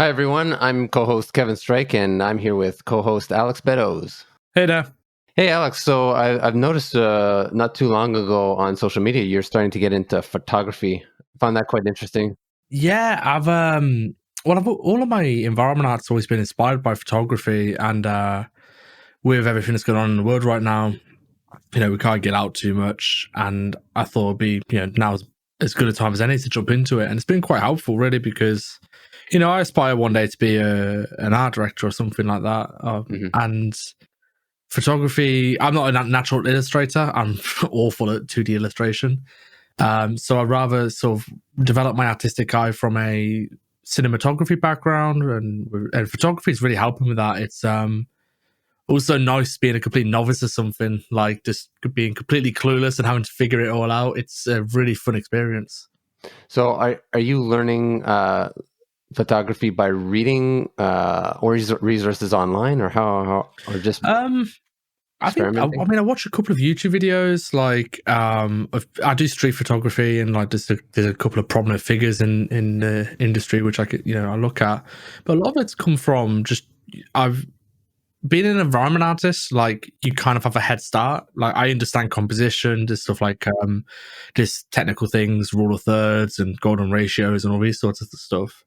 Hi, everyone. I'm co-host Kevin Strike, and I'm here with co-host Alex Beddoes. Hey there. Hey, Alex. So I've noticed not too long ago on social media, you're starting to get into photography. I found that quite interesting. Yeah, all of my environment art's always been inspired by photography, and with everything that's going on in the world right now, we can't get out too much, and I thought it'd be, now as good a time as any to jump into it, and it's been quite helpful, really, because I aspire one day to be an art director or something like that, and photography. I'm not a natural illustrator. I'm awful at 2D illustration. So I'd rather sort of develop my artistic eye from a cinematography background, and photography is really helping with that. It's also nice being a complete novice at something, like just being completely clueless and having to figure it all out. It's a really fun experience. So are you learning photography by reading or resources online, or how or just I watch a couple of YouTube videos. Like, I do street photography, and like there's a couple of prominent figures in the industry which I could I look at. But a lot of it's come from just I've been an environment artist. Like, you kind of have a head start. Like, I understand composition, just stuff like just technical things, rule of thirds, and golden ratios, and all these sorts of stuff.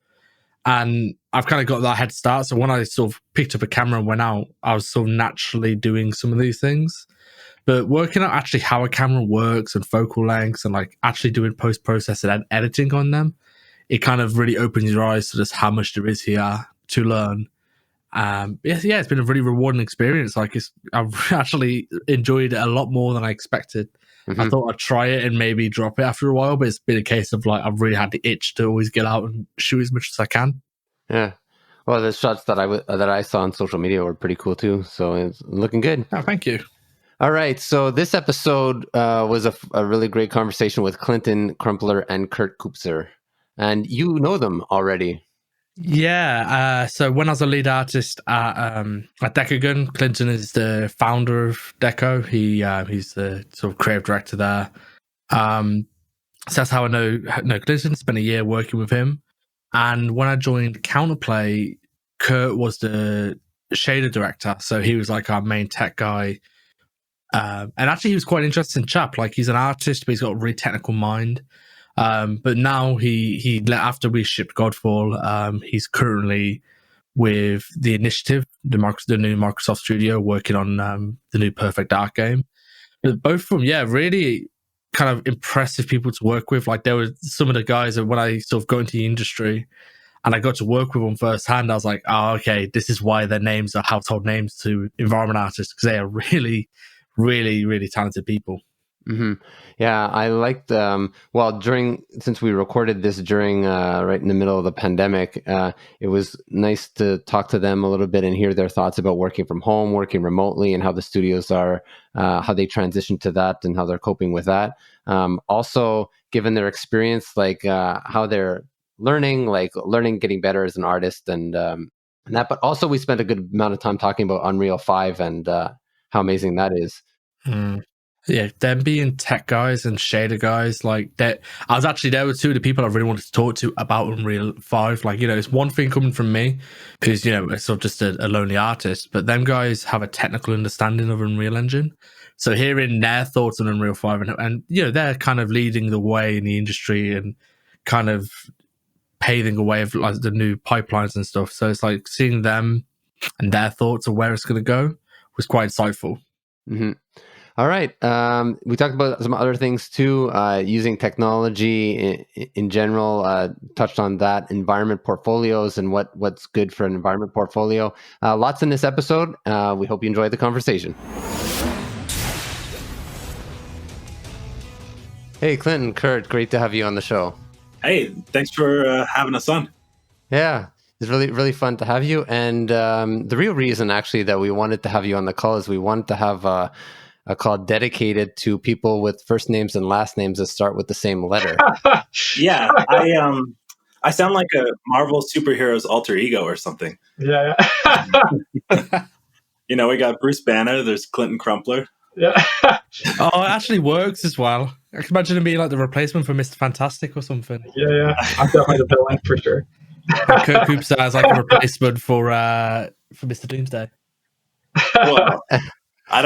And I've kind of got that head start. So when I sort of picked up a camera and went out, I was sort of naturally doing some of these things. But working out actually how a camera works and focal lengths, and like actually doing post-processing and editing on them, it kind of really opens your eyes to just how much there is here to learn. It's been a really rewarding experience. Like, I've actually enjoyed it a lot more than I expected. Mm-hmm. I thought I'd try it and maybe drop it after a while, but it's been a case of like I've really had the itch to always get out and shoot as much as I can. Yeah. Well, the shots that I saw on social media were pretty cool too. So it's looking good. Oh, thank you. All right. So this episode was a really great conversation with Clinton Crumpler and Kurt Kupser. And you know them already. Yeah. So when I was a lead artist at Dekogon, Clinton is the founder of Deco. He's the sort of creative director there. So that's how I know Clinton. Spent a year working with him. And when I joined Counterplay, Kurt was the shader director. So he was like our main tech guy. And actually, he was quite an interesting chap. Like, he's an artist, but he's got a really technical mind. But now he after we shipped Godfall, he's currently with the Initiative, the new Microsoft Studio, working on the new Perfect Dark game. But both of them, really kind of impressive people to work with. Like, there were some of the guys that when I sort of got into the industry and I got to work with them firsthand, I was like, oh, okay, this is why their names are household names to environment artists, because they are really, really, really talented people. Mm-hmm. Yeah, I liked, since we recorded this during right in the middle of the pandemic, it was nice to talk to them a little bit and hear their thoughts about working from home, working remotely, and how the studios are, how they transitioned to that and how they're coping with that. Also, given their experience, like how they're learning, getting better as an artist and that. But also, we spent a good amount of time talking about Unreal 5 and how amazing that is. Yeah, them being tech guys and shader guys, like that. I was actually there with two of the people I really wanted to talk to about Unreal 5. Like, it's one thing coming from me because, it's sort of just a lonely artist, but them guys have a technical understanding of Unreal Engine. So hearing their thoughts on Unreal 5 and they're kind of leading the way in the industry and kind of paving the way of like the new pipelines and stuff. So it's like seeing them and their thoughts of where it's going to go was quite insightful. Mm-hmm. All right. We talked about some other things too, using technology in general, touched on that, environment portfolios and what's good for an environment portfolio. Lots in this episode. We hope you enjoyed the conversation. Hey, Clinton, Kurt, great to have you on the show. Hey, thanks for having us on. Yeah. It's really, really fun to have you. And the real reason actually that we wanted to have you on the call is we wanted to have a call dedicated to people with first names and last names that start with the same letter. Yeah, I sound like a Marvel superhero's alter ego or something. Yeah. We got Bruce Banner, there's Clinton Crumpler. Yeah. Oh, it actually works as well. I can imagine him being like the replacement for Mr. Fantastic or something. Yeah. I'm definitely the villain for sure. Kurt Kupser as like a replacement for Mr. Doomsday. Well, I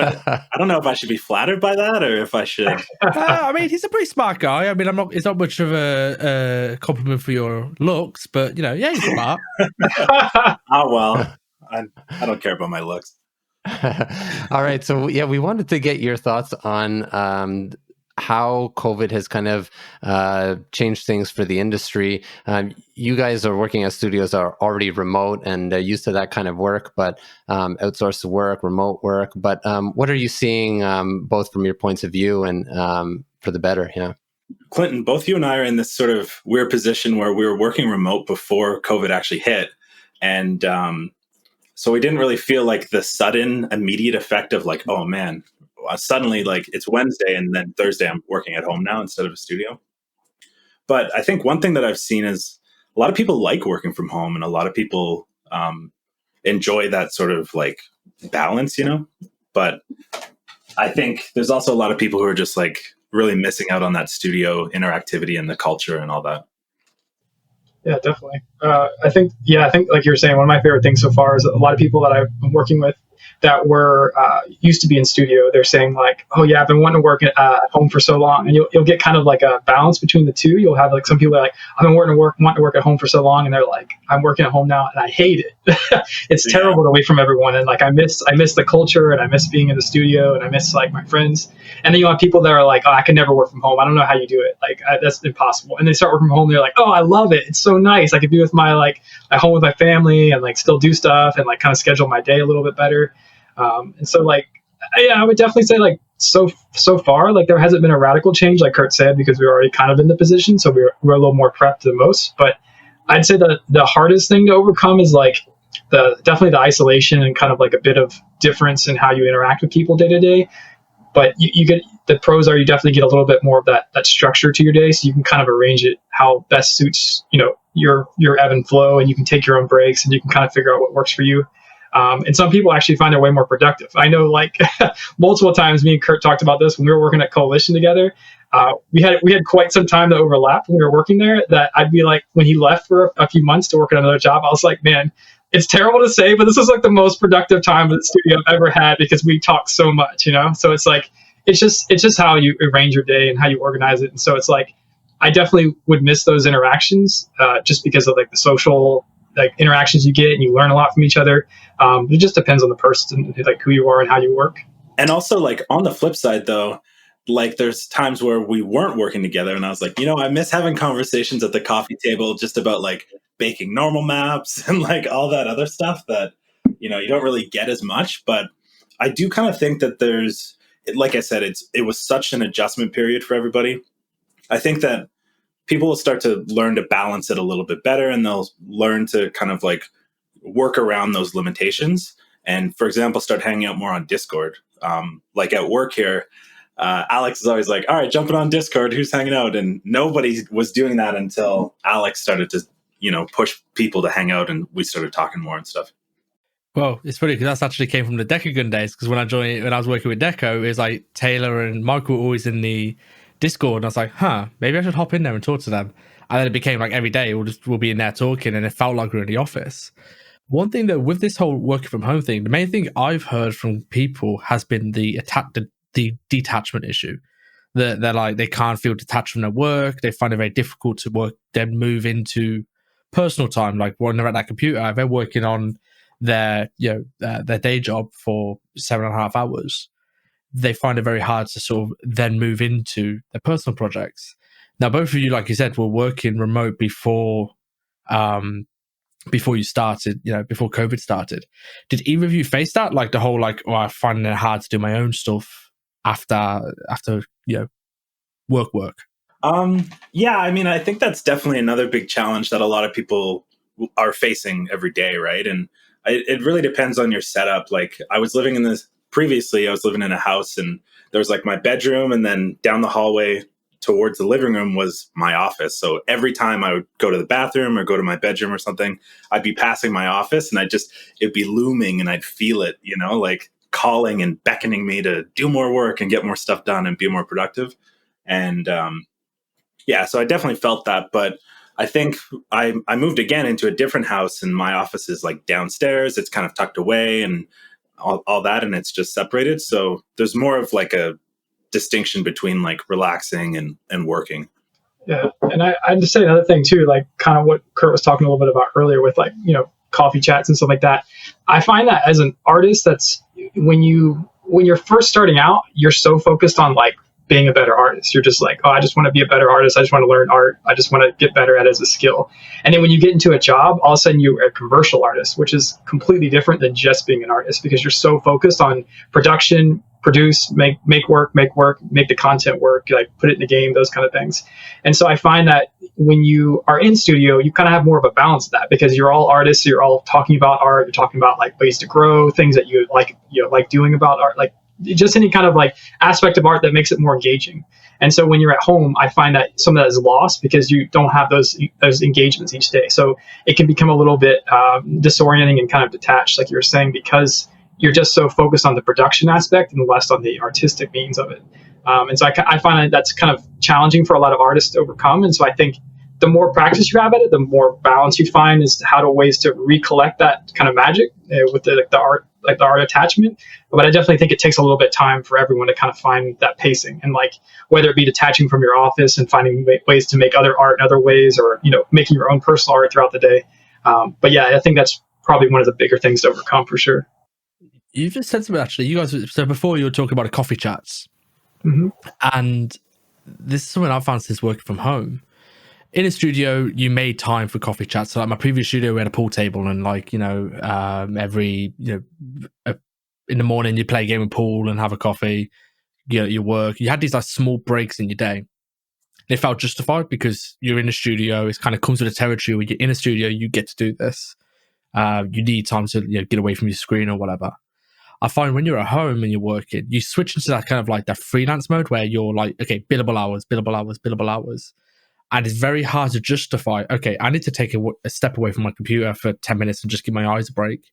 don't know if I should be flattered by that or if I should. I mean, he's a pretty smart guy. I mean, it's not much of a compliment for your looks, but you know, yeah, he's smart. Oh well, I don't care about my looks. All right, so yeah, we wanted to get your thoughts on how COVID has kind of changed things for the industry. You guys are working at studios that are already remote and used to that kind of work, but outsourced work, remote work. But what are you seeing, both from your points of view and for the better? Yeah, Clinton, both you and I are in this sort of weird position where we were working remote before COVID actually hit, and so we didn't really feel like the sudden, immediate effect of like, oh man. Suddenly, like it's Wednesday and then Thursday, I'm working at home now instead of a studio. But I think one thing that I've seen is a lot of people like working from home, and a lot of people enjoy that sort of like balance, you know. But I think there's also a lot of people who are just like really missing out on that studio interactivity and the culture and all that. Yeah, definitely. I think like you were saying, one of my favorite things so far is a lot of people that I've been working with that were used to be in studio. They're saying like, oh yeah, I've been wanting to work at home for so long, and you'll get kind of like a balance between the two. You'll have like some people are like, I've been wanting to work at home for so long, and they're like, I'm working at home now and I hate it. It's terrible to wait from everyone, and like I miss the culture, and I miss being in the studio, and I miss like my friends. And then you have people that are like, oh, I can never work from home. I don't know how you do it. Like that's impossible. And they start working from home. They're like, oh, I love it. It's so nice. I could be with my like at home with my family and like still do stuff and like kind of schedule my day a little bit better. And so like, yeah, I would definitely say like so far, like there hasn't been a radical change, like Kurt said, because we were already kind of in the position. So we're a little more prepped than most, but I'd say that the hardest thing to overcome is like definitely the isolation and kind of like a bit of difference in how you interact with people day to day. But you get the pros are you definitely get a little bit more of that structure to your day, so you can kind of arrange it how best suits, you know, your ebb and flow, and you can take your own breaks and you can kind of figure out what works for you. And some people actually find their way more productive. I know like multiple times me and Kurt talked about this when we were working at Coalition together. We had quite some time to overlap when we were working there, that I'd be like, when he left for a few months to work at another job, I was like, man, it's terrible to say, but this was like the most productive time at the studio I've ever had, because we talked so much, you know? So it's like, it's just how you arrange your day and how you organize it. And so it's like, I definitely would miss those interactions just because of like the social like interactions you get, and you learn a lot from each other. It just depends on the person, like who you are and how you work. And also like on the flip side though, like there's times where we weren't working together and I was like, you know, I miss having conversations at the coffee table just about like baking normal maps and like all that other stuff that, you know, you don't really get as much. But I do kind of think that there's, like I said, it was such an adjustment period for everybody. I think that people will start to learn to balance it a little bit better, and they'll learn to kind of like work around those limitations. And for example, start hanging out more on Discord. Like at work here, Alex is always like, all right, jumping on Discord, who's hanging out? And nobody was doing that until Alex started to, you know, push people to hang out, and we started talking more and stuff. Well, it's funny because that's actually came from the Dekogon days, because when I was working with Deco, it was like Taylor and Michael were always in the Discord, and I was like, maybe I should hop in there and talk to them. And then it became like every day we'll be in there talking, and it felt like we were in the office. One thing that with this whole working from home thing, the main thing I've heard from people has been the detachment issue. They're like, they can't feel detached from their work. They find it very difficult to work, then move into personal time. Like when they're at that computer, if they're working on their day job for 7.5 hours, they find it very hard to sort of then move into their personal projects. Now, both of you, like you said, were working remote before you started, you know, before COVID started. Did either of you face that? Like the whole, like, I find it hard to do my own stuff after you know, work? Yeah, I mean, I think that's definitely another big challenge that a lot of people are facing every day, right? And it really depends on your setup. Like previously I was living in a house, and there was like my bedroom, and then down the hallway towards the living room was my office. So every time I would go to the bathroom or go to my bedroom or something, I'd be passing my office, and it'd be looming, and I'd feel it, you know, like calling and beckoning me to do more work and get more stuff done and be more productive. And yeah, so I definitely felt that. But I think I moved again into a different house, and my office is like downstairs. It's kind of tucked away and all that, and it's just separated. So there's more of like a distinction between like relaxing and working. Yeah. And I'd just say another thing too, like kind of what Kurt was talking a little bit about earlier with like, coffee chats and stuff like that. I find that as an artist, that's when you're first starting out, you're so focused on like being a better artist. You're just like, oh, I just want to be a better artist. I just want to learn art. I just want to get better at it as a skill. And then when you get into a job, all of a sudden you're a commercial artist, which is completely different than just being an artist, because you're so focused on production, produce, make work, make the content work, like put it in the game, those kind of things. And so I find that when you are in studio, you kind of have more of a balance of that, because you're all artists, you're all talking about art, you're talking about like ways to grow, things that you like doing about art, like just any kind of like aspect of art that makes it more engaging. And so when you're at home, I find that some of that is lost because you don't have those engagements each day. So it can become a little bit disorienting and kind of detached, like you were saying, because you're just so focused on the production aspect and less on the artistic means of it. And so I find that that's kind of challenging for a lot of artists to overcome. And so I think the more practice you have at it, the more balance you find as to how to ways to recollect that kind of magic with the art, like the art attachment. But I definitely think it takes a little bit of time for everyone to kind of find that pacing, and like whether it be detaching from your office and finding ways to make other art in other ways, or making your own personal art throughout the day. But yeah, I think that's probably one of the bigger things to overcome for sure. You just said something, actually. You guys, so before you were talking about coffee chats, and this is something I've found since working from home. In a studio, you made time for coffee chats. So like my previous studio, we had a pool table, and like, every, in the morning you play a game of pool and have a coffee, you work. You had these like small breaks in your day. They felt justified because you're in a studio. It kind of comes with a territory where you're in a studio, you get to do this. You need time to get away from your screen or whatever. I find when you're at home and you're working, you switch into that kind of like that freelance mode where you're like, okay, billable hours. And it's very hard to justify, okay, I need to take a step away from my computer for 10 minutes and just give my eyes a break.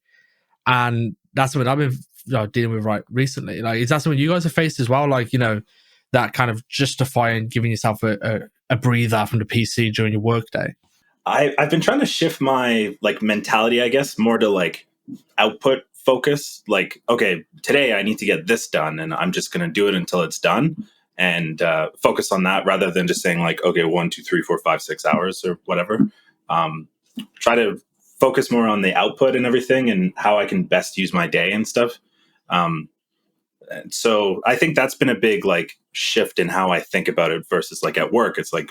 And that's what I've been dealing with right recently. Like, is that something you guys have faced as well? Like, that kind of justifying giving yourself a breather from the PC during your workday? I've been trying to shift my like mentality, I guess, more to like output focus. Like, okay, today I need to get this done, and I'm just going to do it until it's done. And focus on that rather than just saying like, okay, 1, 2, 3, 4, 5, 6 hours or whatever. Try to focus more on the output and everything and how I can best use my day and stuff. And so I think that's been a big like shift in how I think about it versus like at work. It's like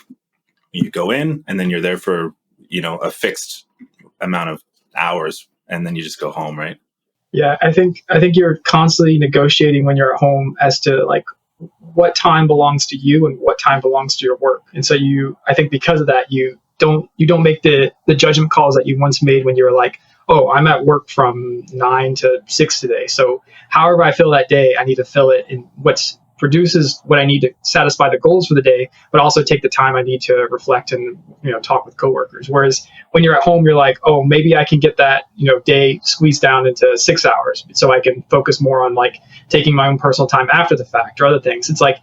you go in and then you're there for, a fixed amount of hours, and then you just go home, right? Yeah, I think you're constantly negotiating when you're at home as to like what time belongs to you and what time belongs to your work. And so I think because of that, you don't make the judgment calls that you once made when you were like, oh, I'm at work from 9 to 6 today. So however I feel that day, I need to fill it in what's produces what I need to satisfy the goals for the day, but also take the time I need to reflect and talk with coworkers. Whereas when you're at home, you're like, oh, maybe I can get that day squeezed down into 6 hours, so I can focus more on like taking my own personal time after the fact or other things. It's like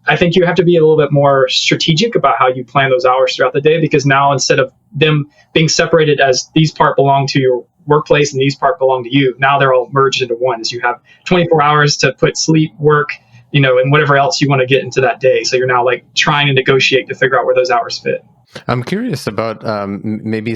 I think you have to be a little bit more strategic about how you plan those hours throughout the day, because now instead of them being separated as these part belong to your workplace and these part belong to you, now they're all merged into one. As you have 24 hours to put sleep, work, and whatever else you want to get into that day. So you're now like trying to negotiate to figure out where those hours fit. I'm curious about maybe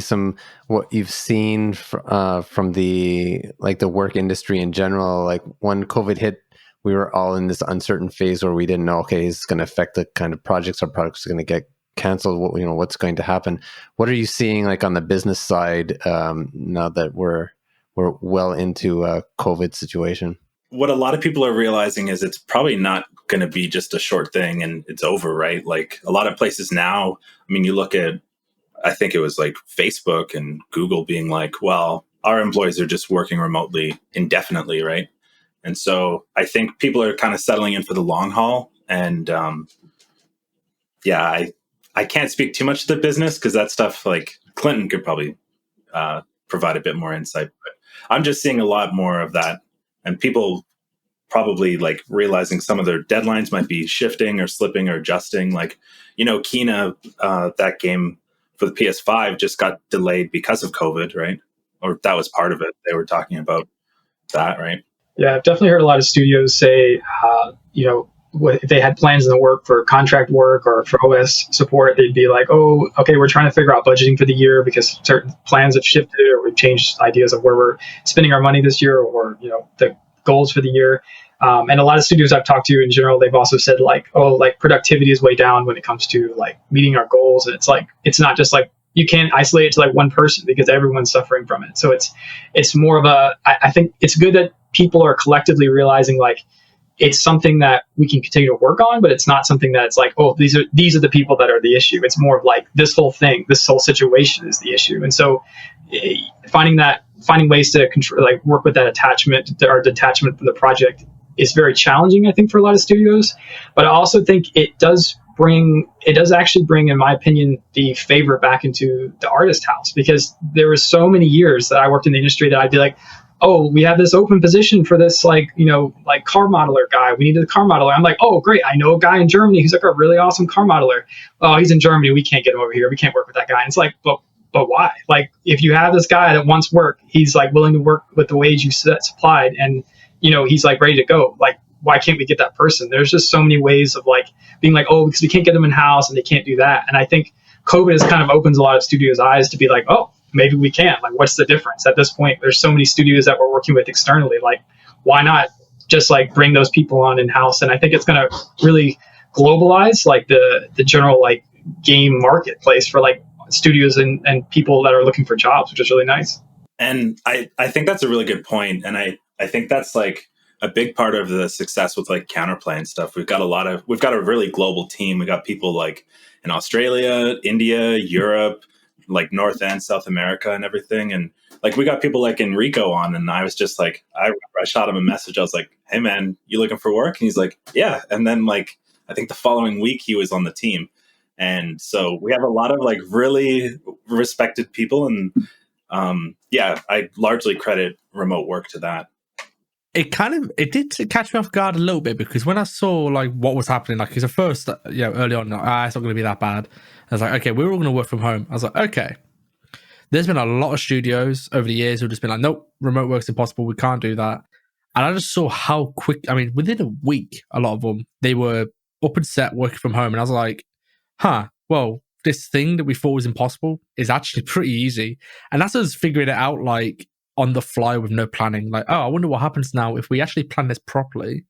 what you've seen from the work industry in general. Like when COVID hit, we were all in this uncertain phase where we didn't know, okay, is this going to affect the kind of projects our products are going to get canceled? What's going to happen? What are you seeing like on the business side now that we're well into a COVID situation? What a lot of people are realizing is it's probably not going to be just a short thing and it's over, right? Like a lot of places now, I mean, you look at, I think it was like Facebook and Google being like, well, our employees are just working remotely indefinitely, right? And so I think people are kind of settling in for the long haul. And I can't speak too much to the business because that stuff, like Clinton could probably provide a bit more insight. But I'm just seeing a lot more of that. And people probably like realizing some of their deadlines might be shifting or slipping or adjusting. Like, Kina, that game for the PS5 just got delayed because of COVID, right? Or that was part of it. They were talking about that, right? Yeah, I've definitely heard a lot of studios say, if they had plans in the work for contract work or for OS support, they'd be like, oh, okay, we're trying to figure out budgeting for the year because certain plans have shifted or we've changed ideas of where we're spending our money this year or, the goals for the year. And a lot of studios I've talked to in general, they've also said like, oh, like productivity is way down when it comes to like meeting our goals. And it's like, it's not just like, you can't isolate it to like one person because everyone's suffering from it. So it's more of I think it's good that people are collectively realizing like, it's something that we can continue to work on, but it's not something that it's like, oh, these are the people that are the issue. It's more of like this whole situation is the issue. And so finding ways to control, like work with that attachment or detachment from the project is very challenging, I think, for a lot of studios. But I also think it does actually bring, in my opinion, the favor back into the artist house, because there were so many years that I worked in the industry that I'd be like, oh, we have this open position for this, like car modeler guy. We needed a car modeler. I'm like, oh, great. I know a guy in Germany who's like a really awesome car modeler. Oh, he's in Germany. We can't get him over here. We can't work with that guy. And it's like, but why? Like, if you have this guy that wants work, he's like willing to work with the wage you supplied, and he's like ready to go. Like, why can't we get that person? There's just so many ways of like being like, oh, because we can't get them in house and they can't do that. And I think COVID has kind of opens a lot of studios' eyes to be like, oh, maybe we can. Like, what's the difference? At this point, there's so many studios that we're working with externally. Like, why not just like bring those people on in house? And I think it's going to really globalize like the general like game marketplace for like studios and people that are looking for jobs, which is really nice. And I think that's a really good point. And I think that's like a big part of the success with like Counterplay and stuff. We've got a really global team. We got people like in Australia, India, Europe, like North and South America and everything. And like, we got people like Enrico on, and I was just like, I shot him a message. I was like, hey man, you looking for work? And he's like, yeah. And then like, I think the following week he was on the team. And so we have a lot of like really respected people. And I largely credit remote work to that. It did catch me off guard a little bit, because when I saw like what was happening, like, because at first, early on, it's not going to be that bad. I was like, okay, we're all going to work from home. I was like, okay. There's been a lot of studios over the years who've just been like, nope, remote work's impossible. We can't do that. And I just saw how quick, within a week, a lot of them, they were up and set working from home. And I was like, well, this thing that we thought was impossible is actually pretty easy. And that's us figuring it out like on the fly with no planning. Like, oh, I wonder what happens now if we actually plan this properly.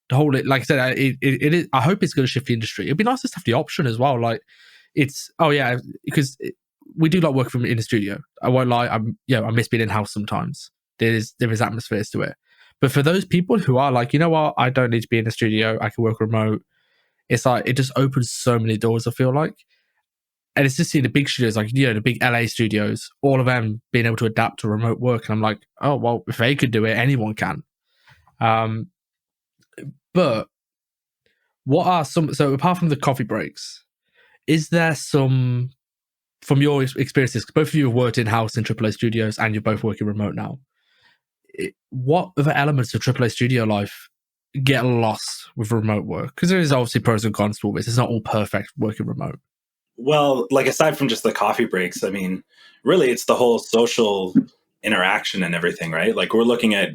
To hold it, like I said, it is. I hope it's going to shift the industry. It'd be nice to have the option as well. Like, because we do like working in the studio. I won't lie. I miss being in house sometimes. There is atmospheres to it. But for those people who are like, you know what, I don't need to be in the studio. I can work remote. It's like it just opens so many doors, I feel like. And it's just seeing the big studios, like, the big LA studios, all of them being able to adapt to remote work. And I'm like, oh, well, if they could do it, anyone can. But what are so apart from the coffee breaks, is there some, from your experiences, both of you have worked in-house in AAA studios and you're both working remote now, what other elements of AAA studio life get lost with remote work? Because there is obviously pros and cons to all this. It's not all perfect working remote. Well, like, aside from just the coffee breaks, really it's the whole social interaction and everything, right? Like, we're looking at,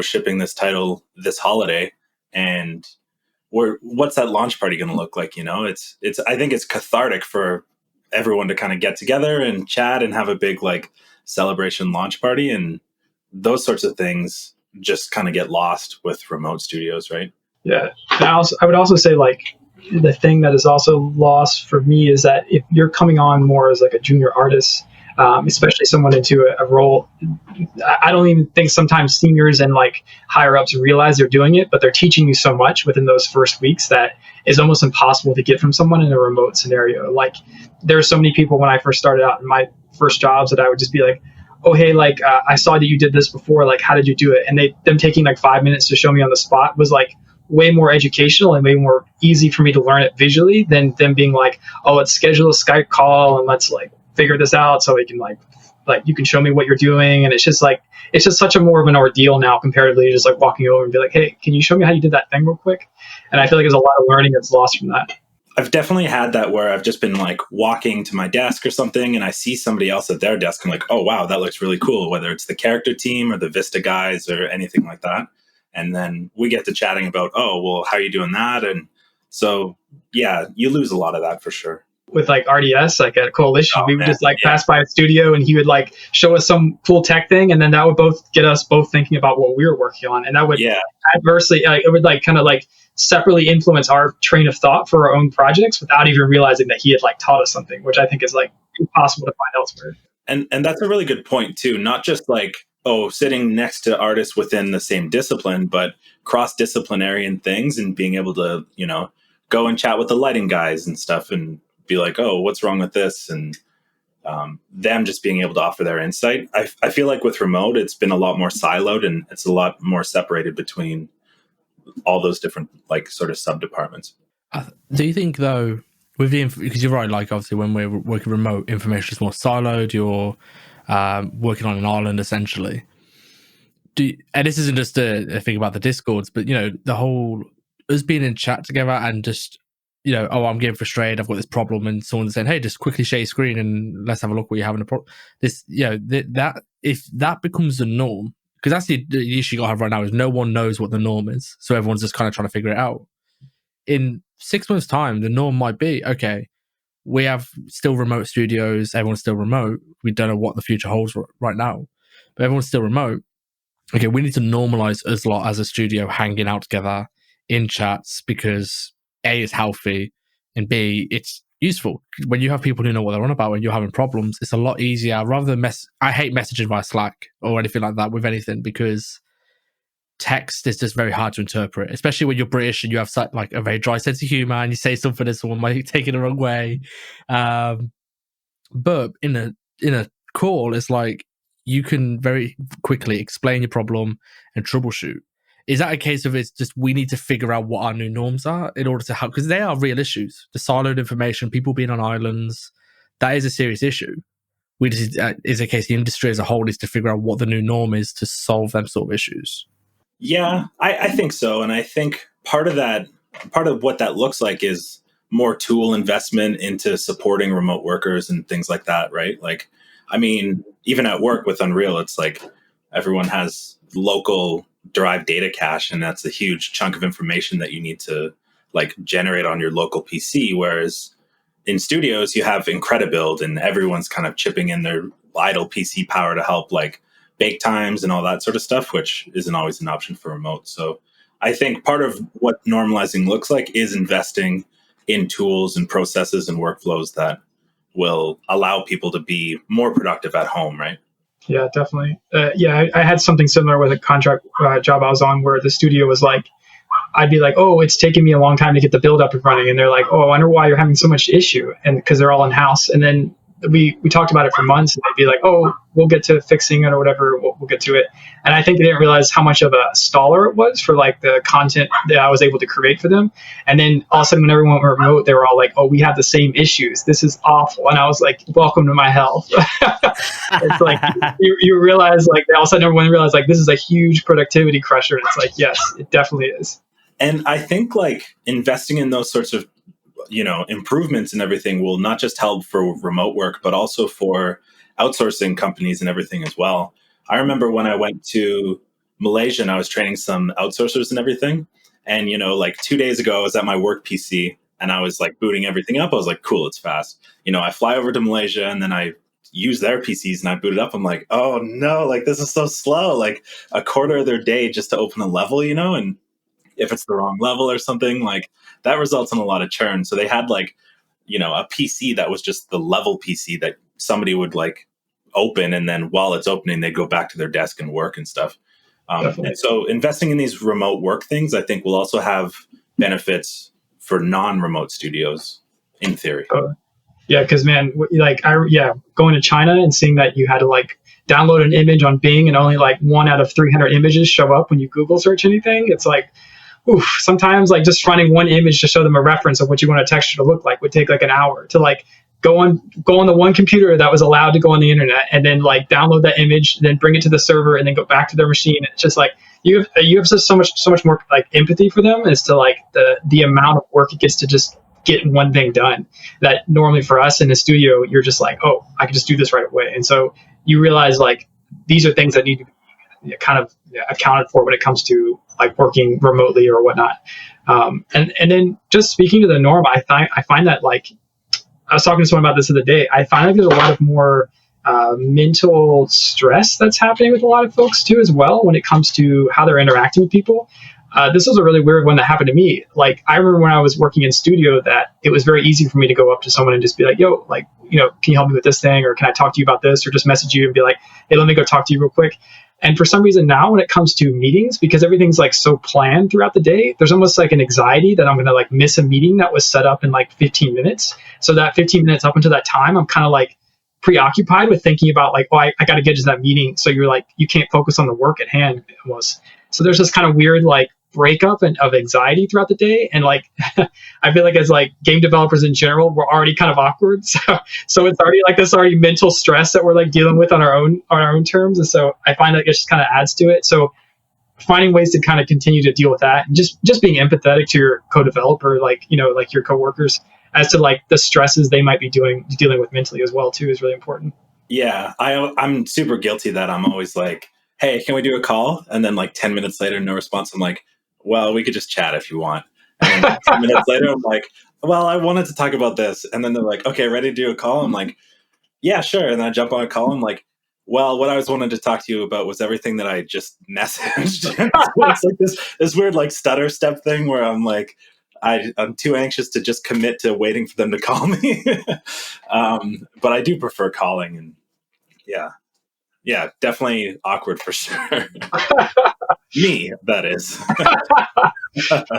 shipping this title this holiday, and what's that launch party going to look like? It's I think it's cathartic for everyone to kind of get together and chat and have a big like celebration launch party, and those sorts of things just kind of get lost with remote studios, right? Yeah. I would also say like, the thing that is also lost for me is that if you're coming on more as like a junior artist, especially someone into a role, I don't even think sometimes seniors and like higher ups realize they're doing it, but they're teaching you so much within those first weeks that is almost impossible to get from someone in a remote scenario. Like, there are so many people when I first started out in my first jobs that I would just be like, oh, hey, like, I saw that you did this before. Like, how did you do it? And them taking like 5 minutes to show me on the spot was like way more educational and way more easy for me to learn it visually than them being like, oh, let's schedule a Skype call and let's like figure this out so we can like you can show me what you're doing. And it's just such a more of an ordeal now comparatively to just like walking over and be like, hey, can you show me how you did that thing real quick? And I feel like there's a lot of learning that's lost from that. I've definitely had that where I've just been like walking to my desk or something and I see somebody else at their desk. I'm like, oh, wow, that looks really cool. Whether it's the character team or the Vista guys or anything like that. And then we get to chatting about, oh, well, how are you doing that? And so, yeah, you lose a lot of that for sure. With like RDS, like at Coalition, we would just like pass by a studio and he would like show us some cool tech thing. And then that would both get us both thinking about what we were working on. And that would adversely, it would like kind of like separately influence our train of thought for our own projects without even realizing that he had like taught us something, which I think is like impossible to find elsewhere. And that's a really good point too. Not just like, sitting next to artists within the same discipline, but cross-disciplinary in things and being able to, go and chat with the lighting guys and stuff and be like, oh, what's wrong with this? And them just being able to offer their insight. I feel like with remote, it's been a lot more siloed and it's a lot more separated between all those different like sort of sub-departments. Do you think though, with the because you're right, like obviously when we're working remote, information is more siloed, you're working on an island essentially. And this isn't just a thing about the Discords, but the whole us being in chat together and just I'm getting frustrated, I've got this problem, and someone's saying, hey, just quickly share your screen and let's have a look what you're having a problem. This that if that becomes the norm, because that's the issue you got to have right now is no one knows what the norm is, so everyone's just kind of trying to figure it out. In 6 months' time, the norm might be, okay, we have still remote studios, everyone's still remote, we don't know what the future holds right now, but everyone's still remote. Okay, we need to normalize us lot as a studio hanging out together in chats because A, it's healthy, and B, it's useful. When you have people who know what they're on about when you're having problems, it's a lot easier rather than I hate messaging via Slack or anything like that with anything, because text is just very hard to interpret, especially when you're British and you have such like a very dry sense of humor and you say something that someone might take it the wrong way. But in a call, it's like you can very quickly explain your problem and troubleshoot. Is that a case of it's just we need to figure out what our new norms are in order to help? Because they are real issues. The siloed information, people being on islands, that is a serious issue. We just is a case the industry as a whole needs to figure out what the new norm is to solve them sort of issues. Yeah, I think so. And I think part of what that looks like is more tool investment into supporting remote workers and things like that, right? Like, I mean, even at work with Unreal, it's like everyone has local derived data cache, and that's a huge chunk of information that you need to like generate on your local PC. Whereas in studios, you have Incredibuild and everyone's kind of chipping in their idle PC power to help like bake times and all that sort of stuff, which isn't always an option for remote. So I think part of what normalizing looks like is investing in tools and processes and workflows that will allow people to be more productive at home, right? Yeah, definitely. I had something similar with a contract job I was on where the studio was like, I'd be like, oh, it's taking me a long time to get the build up and running. And they're like, oh, I wonder why you're having so much issue. And because they're all in house. And then we talked about it for months, and they'd be like, oh, we'll get to fixing it or whatever. We'll get to it. And I think they didn't realize how much of a staller it was for like the content that I was able to create for them. And then all of a sudden when everyone went remote, they were all like, oh, we have the same issues. This is awful. And I was like, welcome to my hell. It's like, you realize like, all of a sudden everyone realized like, this is a huge productivity crusher. And it's like, yes, it definitely is. And I think like investing in those sorts of improvements and everything will not just help for remote work, but also for outsourcing companies and everything as well. I remember when I went to Malaysia and I was training some outsourcers and everything. And, like 2 days ago, I was at my work PC and I was like booting everything up. I was like, cool, it's fast. I fly over to Malaysia and then I use their PCs and I boot it up. I'm like, oh no, like this is so slow, like a quarter of their day just to open a level, and if it's the wrong level or something, like that results in a lot of churn. So they had like, a PC that was just the level PC that somebody would like open. And then while it's opening, they go back to their desk and work and stuff. And so investing in these remote work things, I think will also have benefits for non-remote studios in theory. Yeah. Cause man, like going to China and seeing that you had to like download an image on Bing and only like 1 out of 300 images show up when you Google search anything. It's like, oof, sometimes like just finding one image to show them a reference of what you want a texture to look like would take like an hour to like go on the one computer that was allowed to go on the internet and then like download that image, then bring it to the server and then go back to their machine. It's just like you have just so much more like empathy for them as to like the amount of work it gets to just get one thing done that normally for us in the studio, you're just like, oh, I can just do this right away. And so you realize like these are things that need to be kind of accounted for when it comes to like working remotely or whatnot. And then just speaking to the norm, I find that like, I was talking to someone about this the other day. I find like there's a lot of more mental stress that's happening with a lot of folks too, as well, when it comes to how they're interacting with people. This was a really weird one that happened to me. Like, I remember when I was working in studio that it was very easy for me to go up to someone and just be like, yo, like, you know, can you help me with this thing? Or can I talk to you about this? Or just message you and be like, hey, let me go talk to you real quick. And for some reason now, when it comes to meetings, because everything's like so planned throughout the day, there's almost like an anxiety that I'm going to like miss a meeting that was set up in like 15 minutes. So that 15 minutes up until that time, I'm kind of like preoccupied with thinking about like, oh, I got to get to that meeting. So you're like, you can't focus on the work at hand almost. So there's this kind of weird like breakup and of anxiety throughout the day. And like, I feel like as like game developers in general, we're already kind of awkward. So it's already like this already mental stress that we're like dealing with on our own terms. And so I find that it just kind of adds to it. So finding ways to kind of continue to deal with that and just being empathetic to your co-developer, like, you know, like your coworkers as to like the stresses they might be dealing with mentally as well too is really important. Yeah. I'm super guilty that I'm always like, hey, can we do a call? And then like 10 minutes later, no response. I'm like, well, we could just chat if you want. And then 10 minutes later, I'm like, well, I wanted to talk about this. And then they're like, okay, ready to do a call? I'm like, yeah, sure. And then I jump on a call. I'm like, well, what I was wanting to talk to you about was everything that I just messaged. It's like this weird like stutter step thing where I'm like, I'm too anxious to just commit to waiting for them to call me. But I do prefer calling. And yeah, definitely awkward for sure. Me, that is.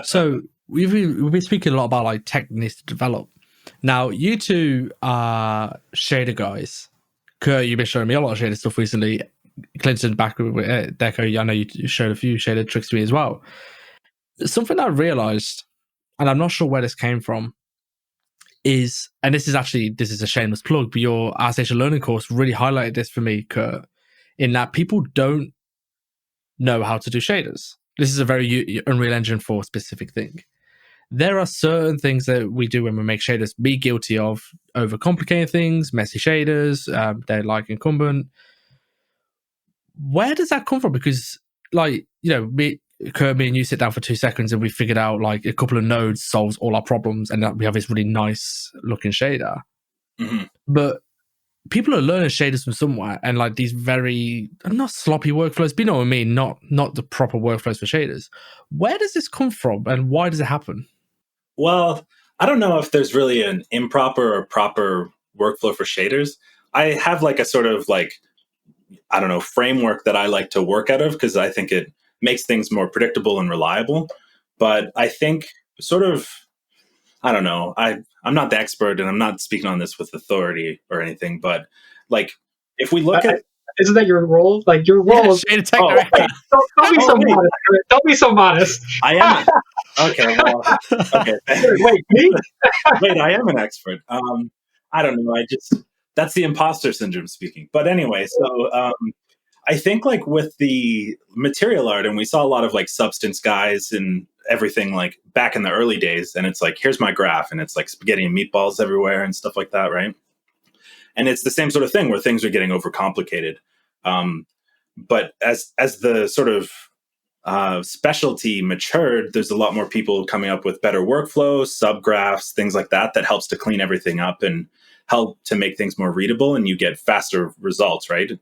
So we've been speaking a lot about like tech needs to develop. Now, you two are shader guys. Kurt, you've been showing me a lot of shader stuff recently. Clinton, back with Deco, I know you showed a few shader tricks to me as well. Something I realized, and I'm not sure where this came from, is, and this is a shameless plug, but your ArtStation learning course really highlighted this for me, Kurt, in that people don't know how to do shaders. This is a very Unreal Engine 4 specific thing. There are certain things that we do when we make shaders, be guilty of overcomplicating things, messy shaders, they're like incumbent. Where does that come from? Because, like, you know, Kurt, me and you sit down for 2 seconds and we figured out like a couple of nodes solves all our problems and we have this really nice looking shader. Mm-hmm. But people are learning shaders from somewhere, and like these very not sloppy workflows, but you know what I mean, not the proper workflows for shaders. Where does this come from, and why does it happen? Well, I don't know if there's really an improper or proper workflow for shaders. I have like a sort of like, I don't know, framework that I like to work out of because I think it makes things more predictable and reliable. But I think sort of, I don't know, I'm not the expert and I'm not speaking on this with authority or anything, but like if we look at... Isn't that your role? Like your role is... Don't be so modest. Don't be so modest. I am. Okay, well, okay. Wait, me? Wait, I am an expert. I don't know. That's the imposter syndrome speaking. But anyway, so I think like with the material art, and we saw a lot of like substance guys and everything like back in the early days, and it's like, here's my graph, and it's like spaghetti and meatballs everywhere and stuff like that, right? And it's the same sort of thing where things are getting overcomplicated. But as the sort of specialty matured, there's a lot more people coming up with better workflows, subgraphs, things like that helps to clean everything up and help to make things more readable, and you get faster results, right?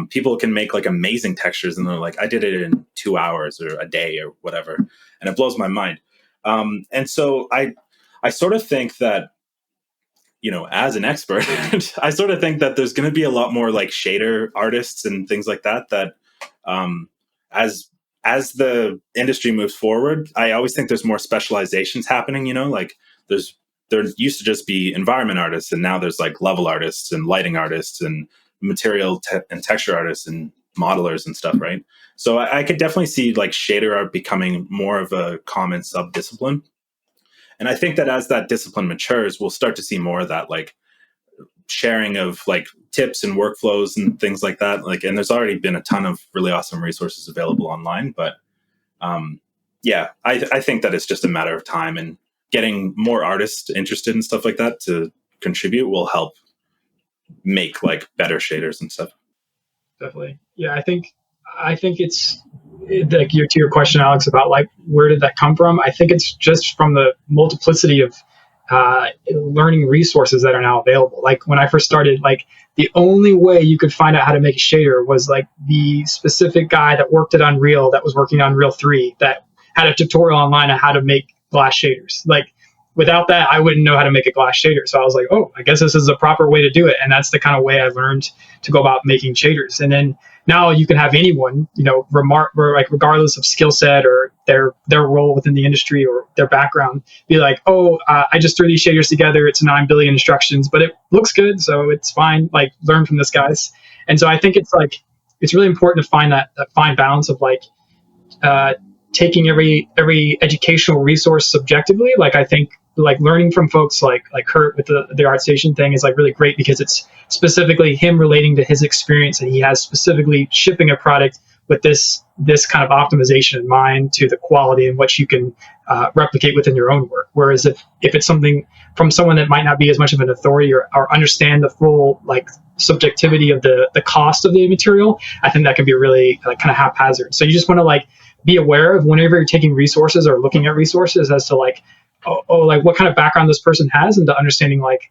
People can make like amazing textures and they're like, I did it in 2 hours or a day or whatever. And it blows my mind. And so I sort of think that, you know, as an expert, I sort of think that there's going to be a lot more like shader artists and things like that, as the industry moves forward, I always think there's more specializations happening, you know, like there used to just be environment artists, and now there's like level artists and lighting artists and material and texture artists and modelers and stuff, right? So I could definitely see like shader art becoming more of a common sub-discipline. And I think that as that discipline matures, we'll start to see more of that like sharing of like tips and workflows and things like that. Like, and there's already been a ton of really awesome resources available online, but yeah, I think that it's just a matter of time. And getting more artists interested in stuff like that to contribute will help make like better shaders and stuff. Definitely. Yeah, I think it's like to your question, Alex, about like where did that come from? I think it's just from the multiplicity of learning resources that are now available. Like when I first started, like the only way you could find out how to make a shader was like the specific guy that worked at Unreal, that was working on Unreal 3, that had a tutorial online on how to make glass shaders. Like without that, I wouldn't know how to make a glass shader. So I was like, oh, I guess this is the proper way to do it. And that's the kind of way I learned to go about making shaders. And then now you can have anyone, regardless of skill set or their role within the industry or their background, be like, oh, I just threw these shaders together. It's 9 billion instructions, but it looks good, so it's fine. Like, learn from this, guys. And so I think it's really important to find that fine balance of like taking every educational resource subjectively. Like I think like learning from folks like Kurt with the ArtStation thing is like really great because it's specifically him relating to his experience, and he has specifically shipping a product with this kind of optimization in mind to the quality and what you can replicate within your own work. Whereas if it's something from someone that might not be as much of an authority or understand the full like subjectivity of the cost of the material, I think that can be really like kind of haphazard. So you just want to like be aware of whenever you're taking resources or looking at resources as to like, like what kind of background this person has, and to understanding like,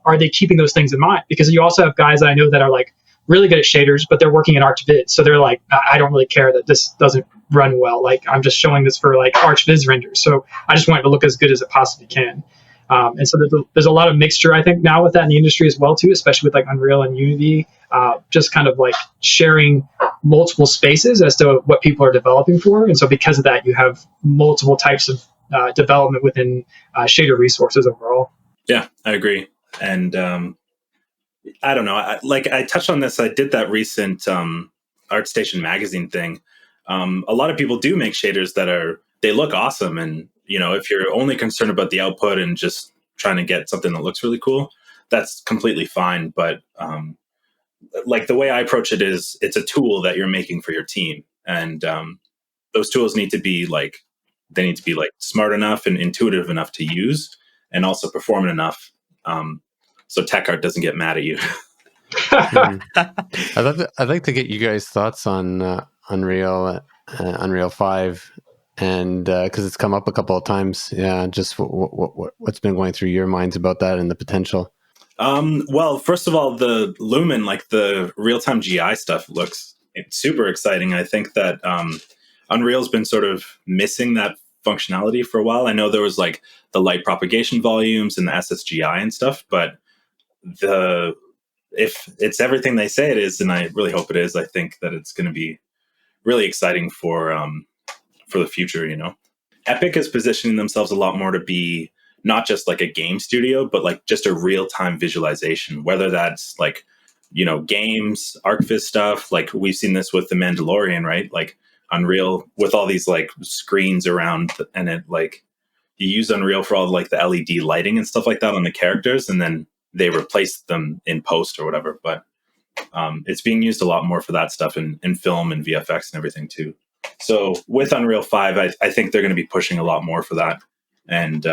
are they keeping those things in mind? Because you also have guys that I know that are like really good at shaders, but they're working in ArchViz. So they're like, I don't really care that this doesn't run well. Like I'm just showing this for like ArchViz renders. So I just want it to look as good as it possibly can. And so there's a lot of mixture, I think, now with that in the industry as well, too, especially with like Unreal and Unity, just kind of like sharing multiple spaces as to what people are developing for. And so because of that, you have multiple types of development within shader resources overall. Yeah, I agree. And I don't know, I touched on this. I did that recent ArtStation magazine thing. A lot of people do make shaders they look awesome. And, you know, if you're only concerned about the output and just trying to get something that looks really cool, that's completely fine. But like the way I approach it is it's a tool that you're making for your team. And those tools need to be like smart enough and intuitive enough to use, and also performant enough so TechArt doesn't get mad at you. I'd like to get you guys' thoughts on Unreal 5, and because it's come up a couple of times. Yeah, just what's been going through your minds about that and the potential. Well, first of all, the Lumen, like the real-time GI stuff, looks super exciting. I think that Unreal's been sort of missing that functionality for a while. I know there was like the light propagation volumes and the SSGI and stuff, but if it's everything they say it is, and I really hope it is, I think that it's going to be really exciting for the future. You know, Epic is positioning themselves a lot more to be not just like a game studio, but like just a real-time visualization, whether that's like, you know, games, ArcViz stuff. Like we've seen this with The Mandalorian, right? Like Unreal with all these like screens around, and it like you use Unreal for all like the LED lighting and stuff like that on the characters, and then they replace them in post or whatever. But it's being used a lot more for that stuff in film and VFX and everything too. So with Unreal 5, I think they're going to be pushing a lot more for that. And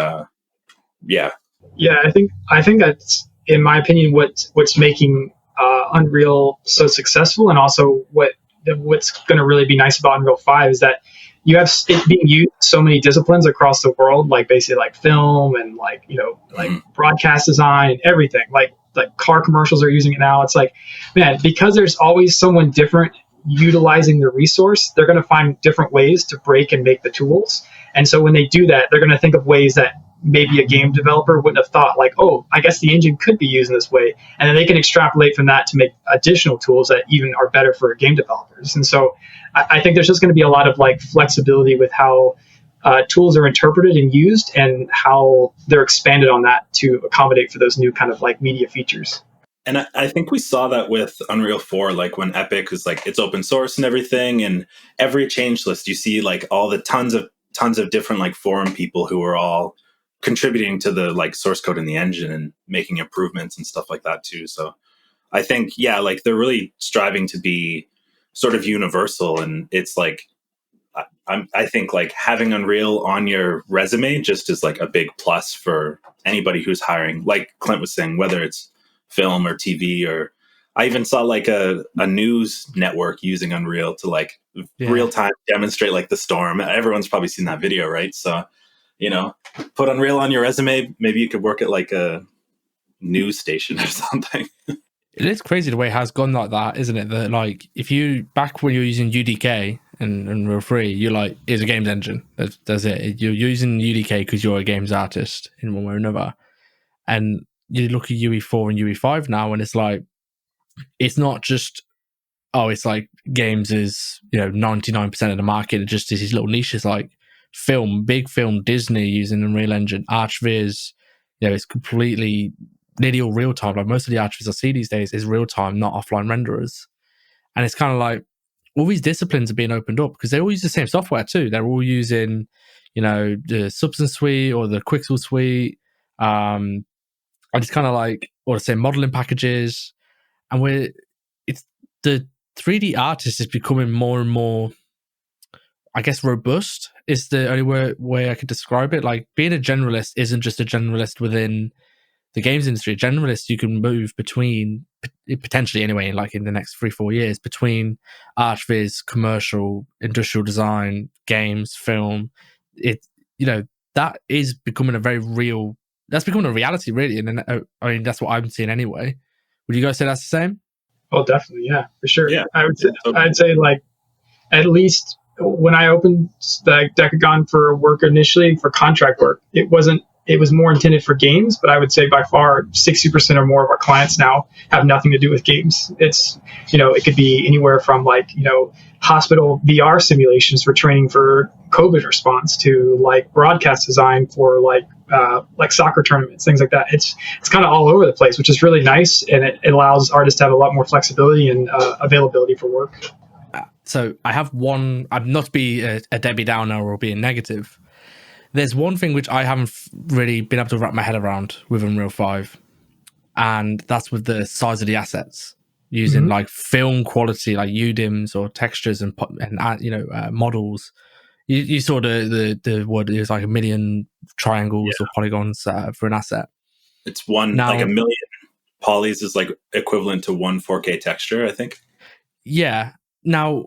yeah, I think that's, in my opinion, what's making Unreal so successful, and also what's going to really be nice about Unreal 5 is that you have it being used in so many disciplines across the world, like basically like film and like, you know, like broadcast design and everything. Like car commercials are using it now. It's like, man, because there's always someone different utilizing the resource, they're going to find different ways to break and make the tools. And so when they do that, they're going to think of ways that maybe a game developer wouldn't have thought, like, oh, I guess the engine could be used in this way. And then they can extrapolate from that to make additional tools that even are better for game developers. And so I think there's just going to be a lot of like flexibility with how tools are interpreted and used, and how they're expanded on that to accommodate for those new kind of like media features. And I think we saw that with Unreal 4, like when Epic was like, it's open source and everything, and every change list, you see like all the tons of different like forum people who are all contributing to the like source code in the engine and making improvements and stuff like that too. So I think, yeah, like they're really striving to be sort of universal. And it's like, I think like having Unreal on your resume just is like a big plus for anybody who's hiring. Like Clint was saying, whether it's film or TV, or I even saw like a news network using Unreal to like real time demonstrate like the storm. Everyone's probably seen that video, right? So, put Unreal on your resume. Maybe you could work at like a news station or something. It is crazy the way it has gone like that, isn't it? That like if you back when you're using UDK and Unreal 3, you're like, it's a games engine. That's it. You're using UDK because you're a games artist in one way or another. And you look at UE4 and UE5 now, and it's like, it's not just, it's like games is 99% of the market. It just is these little niches like film, big film, Disney using Unreal Engine, ArchViz. It's completely nearly all real time. Like most of the ArchViz I see these days is real time, not offline renderers. And it's kind of like all these disciplines are being opened up because they all use the same software too. They're all using, the Substance Suite or the Quixel Suite. And it's kind of like, or the same modeling packages. And it's the 3D artist is becoming more and more, I guess, robust is the only way I could describe it. Like being a generalist isn't just a generalist within the games industry. A generalist, you can move between, potentially anyway, like in the next 3-4 years, between ArchViz, commercial, industrial design, games, film. That is becoming that's becoming a reality, really. And I mean, that's what I'm seeing anyway. Would you guys say that's the same? Oh, definitely. Yeah, for sure. Yeah. I'd say like, at least when I opened the Dekogon for work initially for contract work, it was more intended for games, but I would say by far 60% or more of our clients now have nothing to do with games. It's, it could be anywhere from like, hospital VR simulations for training for COVID response to like broadcast design for like soccer tournaments, things like that. It's kind of all over the place, which is really nice. And it allows artists to have a lot more flexibility and availability for work. So I have one, I'm not to be a Debbie Downer or being negative. There's one thing which I haven't really been able to wrap my head around with Unreal 5, and that's with the size of the assets using like film quality, like UDIMs or textures and models. You saw the what is like 1 million triangles or polygons for an asset. It's like 1 million polys is like equivalent to 1 4K texture, I think. Yeah. Now,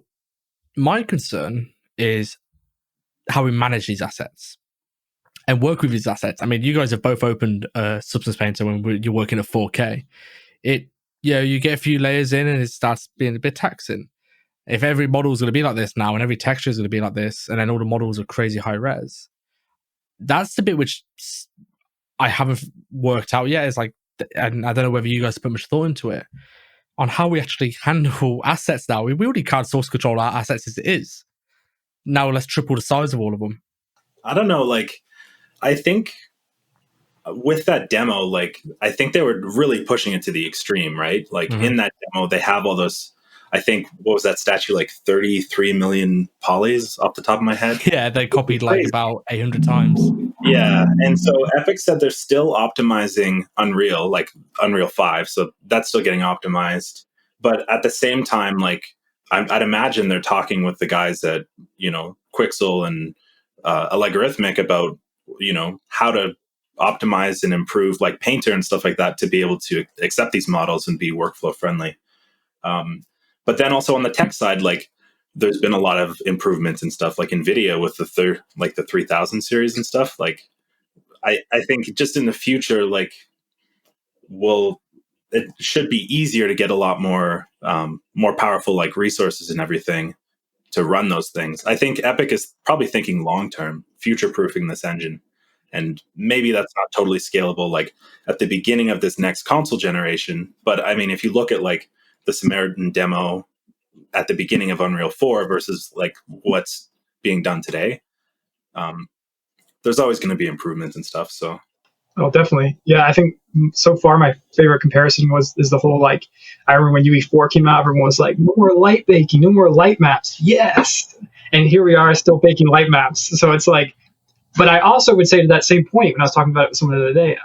my concern is how we manage these assets and work with these assets. I mean, you guys have both opened Substance Painter when you're working at 4K. You get a few layers in and it starts being a bit taxing. If every model is going to be like this now and every texture is going to be like this, and then all the models are crazy high res, that's the bit which I haven't worked out yet. It's like, and I don't know whether you guys put much thought into it, on how we actually handle assets now. We already can't source control our assets as it is. Now let's triple the size of all of them. I don't know, like, I think with that demo, like, I think they were really pushing it to the extreme, right? Like, in that demo, they have all those, I think, what was that statue, like 33 million polys off the top of my head? Yeah, they copied like about 800 times. Yeah, and so Epic said they're still optimizing Unreal, like Unreal 5, so that's still getting optimized. But at the same time, like, I'd imagine they're talking with the guys at, Quixel and Allegorithmic about, how to optimize and improve like Painter and stuff like that to be able to accept these models and be workflow friendly. But then also on the tech side, like, there's been a lot of improvements and stuff like NVIDIA with the 3000 series and stuff. Like, I think just in the future, like, it should be easier to get a lot more powerful like resources and everything to run those things. I think Epic is probably thinking long-term, future-proofing this engine. And maybe that's not totally scalable, like at the beginning of this next console generation. But I mean, if you look at like the Samaritan demo at the beginning of Unreal 4 versus like what's being done today, there's always going to be improvements and stuff. So, oh, definitely, yeah. I think so far my favorite comparison is the whole like, I remember when UE4 came out, everyone was like, no more light baking, no more light maps. Yes, and here we are still baking light maps. So it's like, but I also would say to that same point when I was talking about it with someone the other day,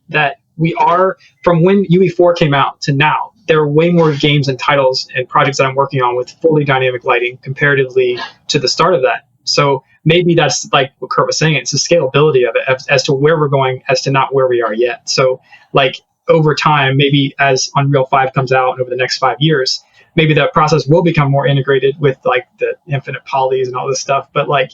that we are, from when UE4 came out to now, there are way more games and titles and projects that I'm working on with fully dynamic lighting comparatively to the start of that. So maybe that's like what Kurt was saying. It's the scalability of it as to where we're going, as to not where we are yet. So like over time, maybe as Unreal 5 comes out and over the next 5 years, maybe that process will become more integrated with like the infinite polys and all this stuff. But like,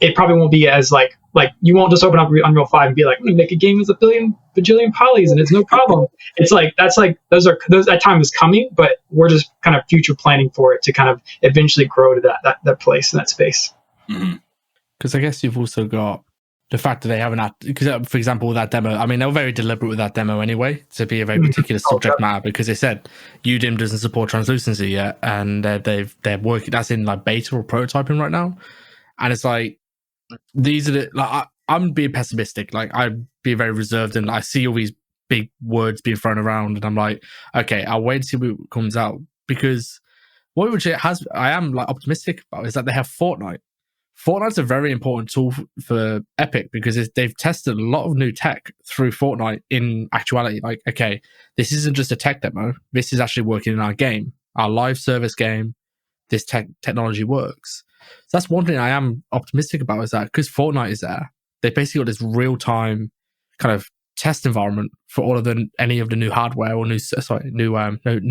it probably won't be as like you won't just open up Unreal 5 and be like, make a game with a bajillion polys and it's no problem. It's like those that time is coming, but we're just kind of future planning for it to kind of eventually grow to that place in that space. Because I guess you've also got the fact that they haven't had, because for example, with that demo, I mean, they were very deliberate with that demo anyway, to be a very particular subject matter, because they said UDIM doesn't support translucency yet, and they're working, that's in like beta or prototyping right now. And it's like, these are the, like, I'm being pessimistic. Like, I'd be very reserved, and I see all these big words being thrown around, and I'm like, okay, I'll wait and see what comes out. Because what which it has, I am like optimistic about is that they have Fortnite. Fortnite's a very important tool for Epic because they've tested a lot of new tech through Fortnite in actuality. Like, okay, this isn't just a tech demo. This is actually working in our game, our live service game. This technology works. So that's one thing I am optimistic about, is that because Fortnite is there, they basically got this real-time kind of test environment for all of any of the new hardware or new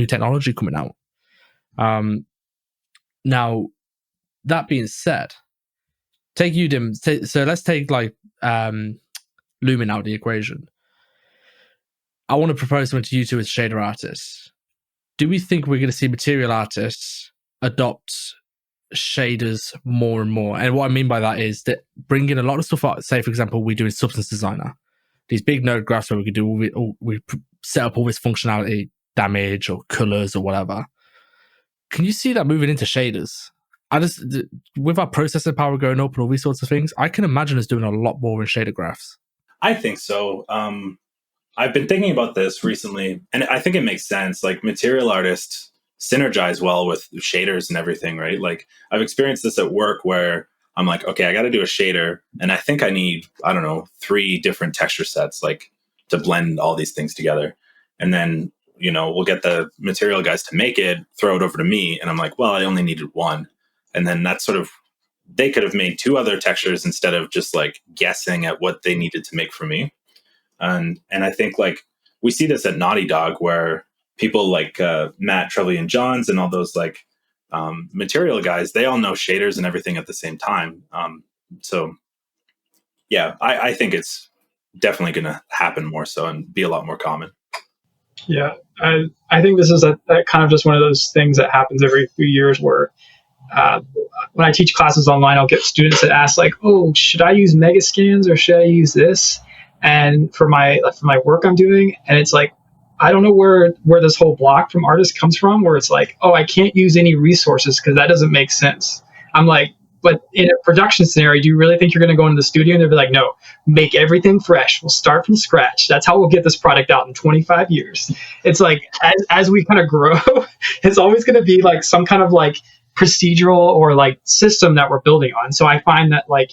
technology coming out. Now, that being said, take UDIM. So let's take like Lumen out of the equation. I want to propose something to you two as shader artists. Do we think we're going to see material artists adopt shaders more and more? And what I mean by that is that bringing a lot of stuff out, say for example, we do in Substance Designer, these big node graphs where we could do we set up all this functionality, damage or colors or whatever. Can you see that moving into shaders? With our processing power going up and all these sorts of things, I can imagine us doing a lot more in shader graphs. I think so. I've been thinking about this recently, and I think it makes sense. Like, material artists synergize well with shaders and everything, right? Like, I've experienced this at work where I'm like, okay, I got to do a shader, and I think I need, 3 different texture sets, like, to blend all these things together. And then, we'll get the material guys to make it, throw it over to me, and I'm like, well, I only needed 1. And then that's sort of, they could have made 2 other textures instead of just like guessing at what they needed to make for me. And I think like we see this at Naughty Dog, where people like Matt, Trevelyan Johns and all those like material guys, they all know shaders and everything at the same time. So yeah, I think it's definitely going to happen more so and be a lot more common. Yeah, I think this is a kind of just one of those things that happens every few years where when I teach classes online, I'll get students that ask like, oh, should I use Megascans or should I use this? And for my work I'm doing, and it's like, I don't know where this whole block from artists comes from, where it's like, oh, I can't use any resources because that doesn't make sense. I'm like, but in a production scenario, do you really think you're going to go into the studio and they'll be like, no, make everything fresh. We'll start from scratch. That's how we'll get this product out in 25 years. It's like, as we kind of grow, it's always going to be like some kind of like procedural or like system that we're building on. So I find that like,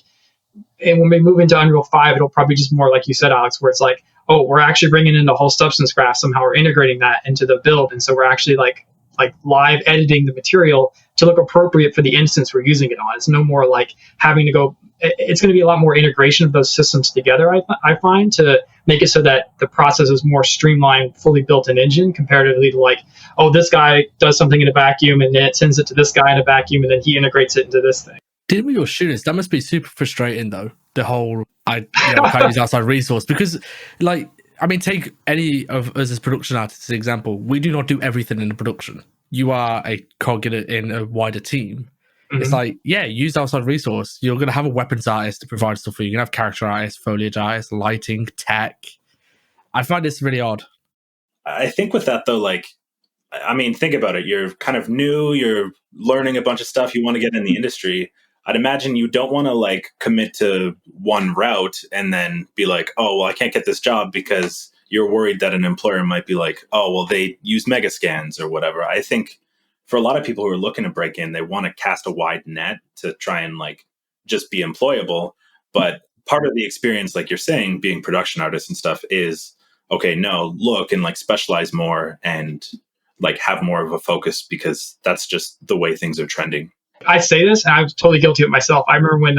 and when we move into Unreal 5, it'll probably just more like you said, Alex, where it's like, oh, we're actually bringing in the whole substance graph. Somehow we're integrating that into the build. And so we're actually like live editing the material to look appropriate for the instance we're using it on. It's no more like having to go, it's going to be a lot more integration of those systems together, I find, to make it so that the process is more streamlined, fully built-in engine comparatively to like, oh, this guy does something in a vacuum and then it sends it to this guy in a vacuum and then he integrates it into this thing. Dealing with your students, that must be super frustrating though. The whole, I can't use outside resource because, like, I mean, take any of us as production artists, as an example. We do not do everything in the production. You are a cog in a wider team. Mm-hmm. It's like, yeah, use outside resource. You're going to have a weapons artist to provide stuff for you. You're going to have character artists, foliage artists, lighting, tech. I find this really odd. I think with that though, like, I mean, think about it. You're kind of new. You're learning a bunch of stuff. You want to get in the industry. I'd imagine you don't want to like commit to one route and then be like, oh, well, I can't get this job because you're worried that an employer might be like, oh, well, they use Megascans or whatever. I think for a lot of people who are looking to break in, they want to cast a wide net to try and like just be employable. But part of the experience, like you're saying, being production artists and stuff is, okay, no, look and like specialize more and like have more of a focus because that's just the way things are trending. I say this, and I was totally guilty of it myself. I remember when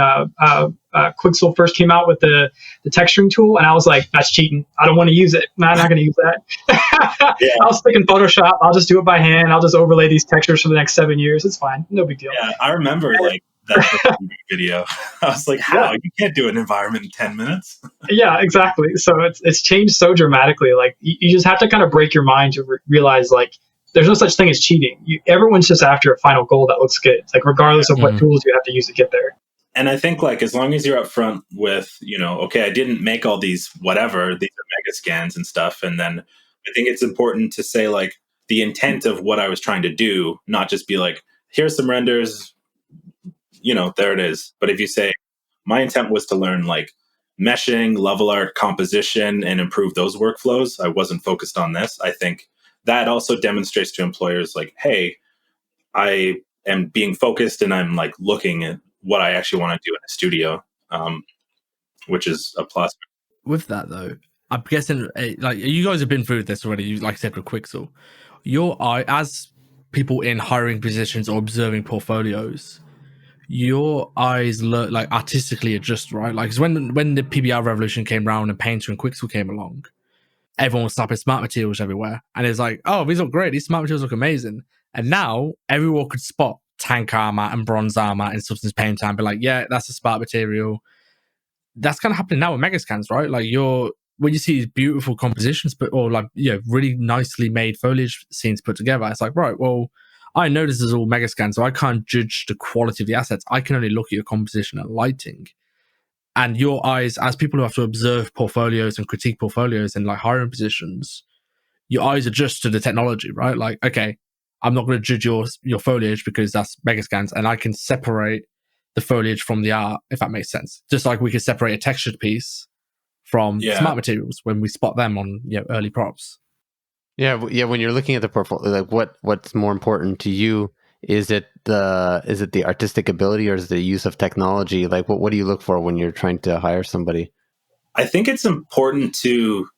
Quixel first came out with the texturing tool, and I was like, that's cheating. I don't want to use it. No, I'm not going to use that. Yeah. I'll stick in Photoshop. I'll just do it by hand. I'll just overlay these textures for the next 7 years. It's fine. No big deal. Yeah, I remember like that video. I was like, how? You can't do an environment in 10 minutes. Yeah, exactly. So it's changed so dramatically. Like you just have to kind of break your mind to realize like there's no such thing as cheating. Everyone's just after a final goal that looks good. It's like regardless of what tools you have to use to get there. And I think like as long as you're upfront with, okay, I didn't make all these whatever, these are mega scans and stuff. And then I think it's important to say like the intent of what I was trying to do, not just be like, here's some renders, there it is. But if you say my intent was to learn like meshing, level art, composition, and improve those workflows, I wasn't focused on this. I think that also demonstrates to employers like, hey, I am being focused and I'm like looking at what I actually want to do in a studio, which is a plus. With that though, I'm guessing like you guys have been through this already. Like I said with Quixel, your eye as people in hiring positions or observing portfolios, your eyes like artistically adjust, right? Like when the PBR revolution came around and Painter and Quixel came along, everyone was slapping smart materials everywhere, and it's like, oh, these look great. These smart materials look amazing. And now everyone could spot tank armor and bronze armor in Substance Painter and be like, yeah, that's a smart material. That's kind of happening now with Megascans, right? Like when you see these beautiful compositions, or like really nicely made foliage scenes put together, it's like, right, well, I know this is all Megascans, so I can't judge the quality of the assets. I can only look at your composition and lighting. And your eyes, as people who have to observe portfolios and critique portfolios in like hiring positions, your eyes adjust to the technology, right? Like, okay, I'm not going to judge your foliage because that's Megascans, and I can separate the foliage from the art, if that makes sense. Just like we could separate a textured piece from smart materials when we spot them on early props. Yeah. When you're looking at the portfolio, like what's more important to you? Is it the artistic ability or is it the use of technology? Like what do you look for when you're trying to hire somebody? I think it's important to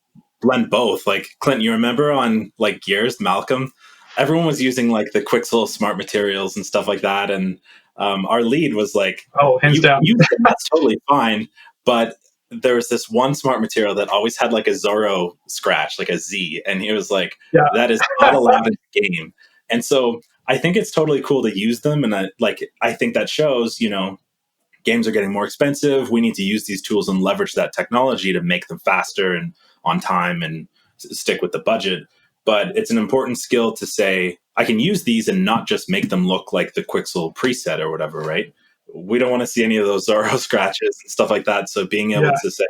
blend both. Like Clint, you remember on like Gears, Malcolm, everyone was using like the Quixel smart materials and stuff like that. And our lead was like, oh, hands down. That's totally fine. But there was this one smart material that always had like a Zorro scratch, like a Z. And he was like, that is not allowed in the game. And so I think it's totally cool to use them. And I think that shows, games are getting more expensive. We need to use these tools and leverage that technology to make them faster and on time and stick with the budget. But it's an important skill to say, I can use these and not just make them look like the Quixel preset or whatever, right? We don't want to see any of those Zorro scratches and stuff like that. So being able to say,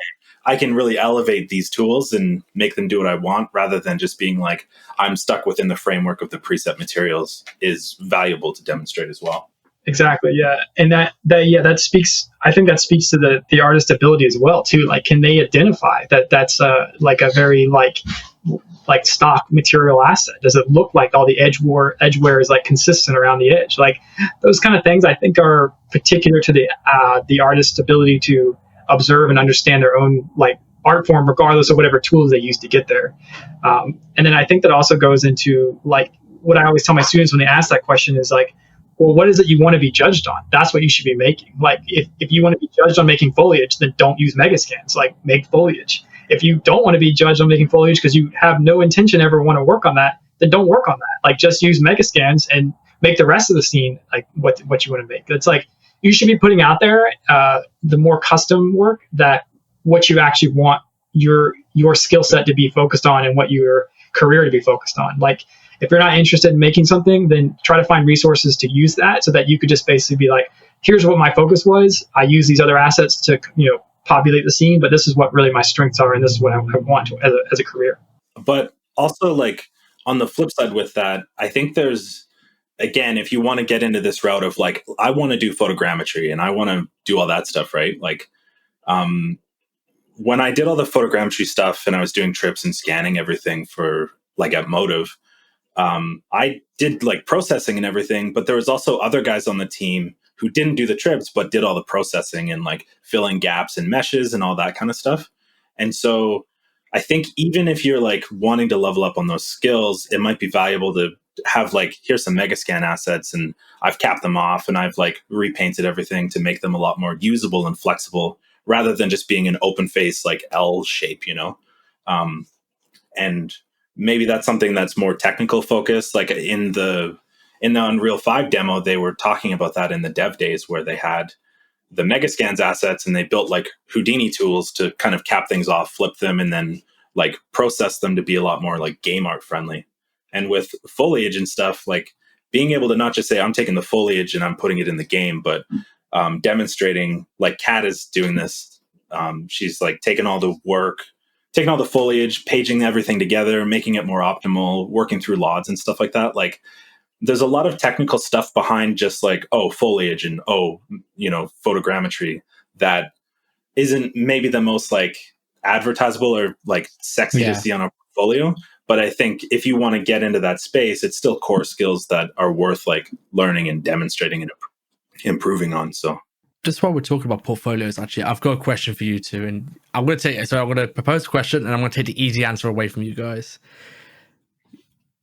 I can really elevate these tools and make them do what I want rather than just being like, I'm stuck within the framework of the preset materials is valuable to demonstrate as well. Exactly. Yeah. And that speaks, I think that speaks to the artist ability as well too. Like, can they identify that that's like a very like stock material asset? Does it look like all the edgeware is like consistent around the edge? Like those kind of things I think are particular to the artist's ability to observe and understand their own like art form, regardless of whatever tools they use to get there. And then I think that also goes into like what I always tell my students when they ask that question is like, well, what is it you want to be judged on? That's what you should be making. Like if you want to be judged on making foliage, then don't use Megascans, like make foliage. If you don't want to be judged on making foliage because you have no intention ever want to work on that, then don't work on that. Like just use Megascans and make the rest of the scene like what you want to make. It's like you should be putting out there the more custom work that what you actually want your skill set to be focused on and what your career to be focused on. Like if you're not interested in making something, then try to find resources to use that so that you could just basically be like, here's what my focus was. I use these other assets to populate the scene, but this is what really my strengths are, and this is what I want to, as a career. But also, like on the flip side with that, I think there's, again, if you want to get into this route of like, I want to do photogrammetry and I want to do all that stuff, right? Like, when I did all the photogrammetry stuff and I was doing trips and scanning everything for like at Motive, I did like processing and everything, but there was also other guys on the team who didn't do the trips, but did all the processing and like filling gaps and meshes and all that kind of stuff. And so I think even if you're like wanting to level up on those skills, it might be valuable to have like, here's some Megascan assets, and I've capped them off, and I've like repainted everything to make them a lot more usable and flexible, rather than just being an open face like L shape, and maybe that's something that's more technical focused. Like in the Unreal 5 demo, they were talking about that in the dev days, where they had the Megascans assets and they built like Houdini tools to kind of cap things off, flip them, and then like process them to be a lot more like game art friendly. And with foliage and stuff, like being able to not just say, I'm taking the foliage and I'm putting it in the game, but demonstrating, like Kat is doing this. She's like taking all the foliage, paging everything together, making it more optimal, working through LODs and stuff like that. Like there's a lot of technical stuff behind just like, foliage and, photogrammetry that isn't maybe the most like advertisable or like sexy to see on a portfolio. But I think if you want to get into that space, it's still core skills that are worth like learning and demonstrating and improving on. So just while we're talking about portfolios, actually, I've got a question for you two, and I'm going to propose a question, and I'm going to take the easy answer away from you guys.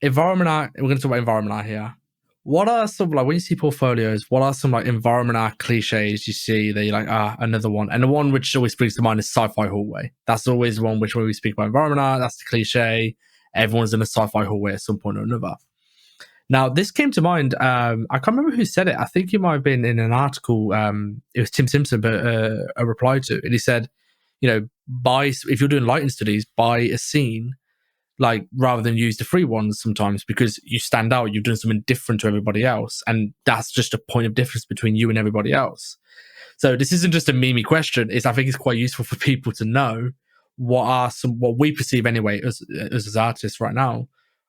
Environment art, we're going to talk about environment art here. What are some, like, when you see portfolios, what are some like environment art cliches you see that you're like, another one? And the one which always springs to mind is sci-fi hallway. That's always one which, when we speak about environment art, that's the cliche. Everyone's in a sci-fi hallway at some point or another. Now, this came to mind. I can't remember who said it. I think it might have been in an article. It was Tim Simpson, but a reply to it. And he said, if you're doing lighting studies, buy a scene, like, rather than use the free ones sometimes, because you stand out, you've done something different to everybody else. And that's just a point of difference between you and everybody else. So this isn't just a memey question. I think it's quite useful for people to know what we perceive anyway as artists right now,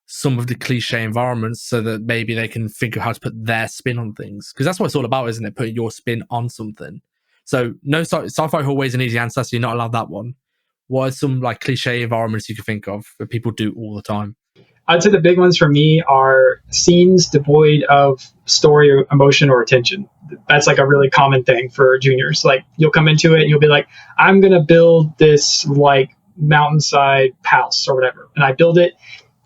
some of the cliche environments, so that maybe they can think of how to put their spin on things. Because that's what it's all about, isn't it? Putting your spin on something. So no, sci-fi hallway is an easy answer, so you're not allowed that one. What are some like cliche environments you can think of that people do all the time? I'd say the big ones for me are scenes devoid of story or emotion or attention. That's like a really common thing for juniors. Like you'll come into it and you'll be like, I'm going to build this like mountainside house or whatever. And I build it.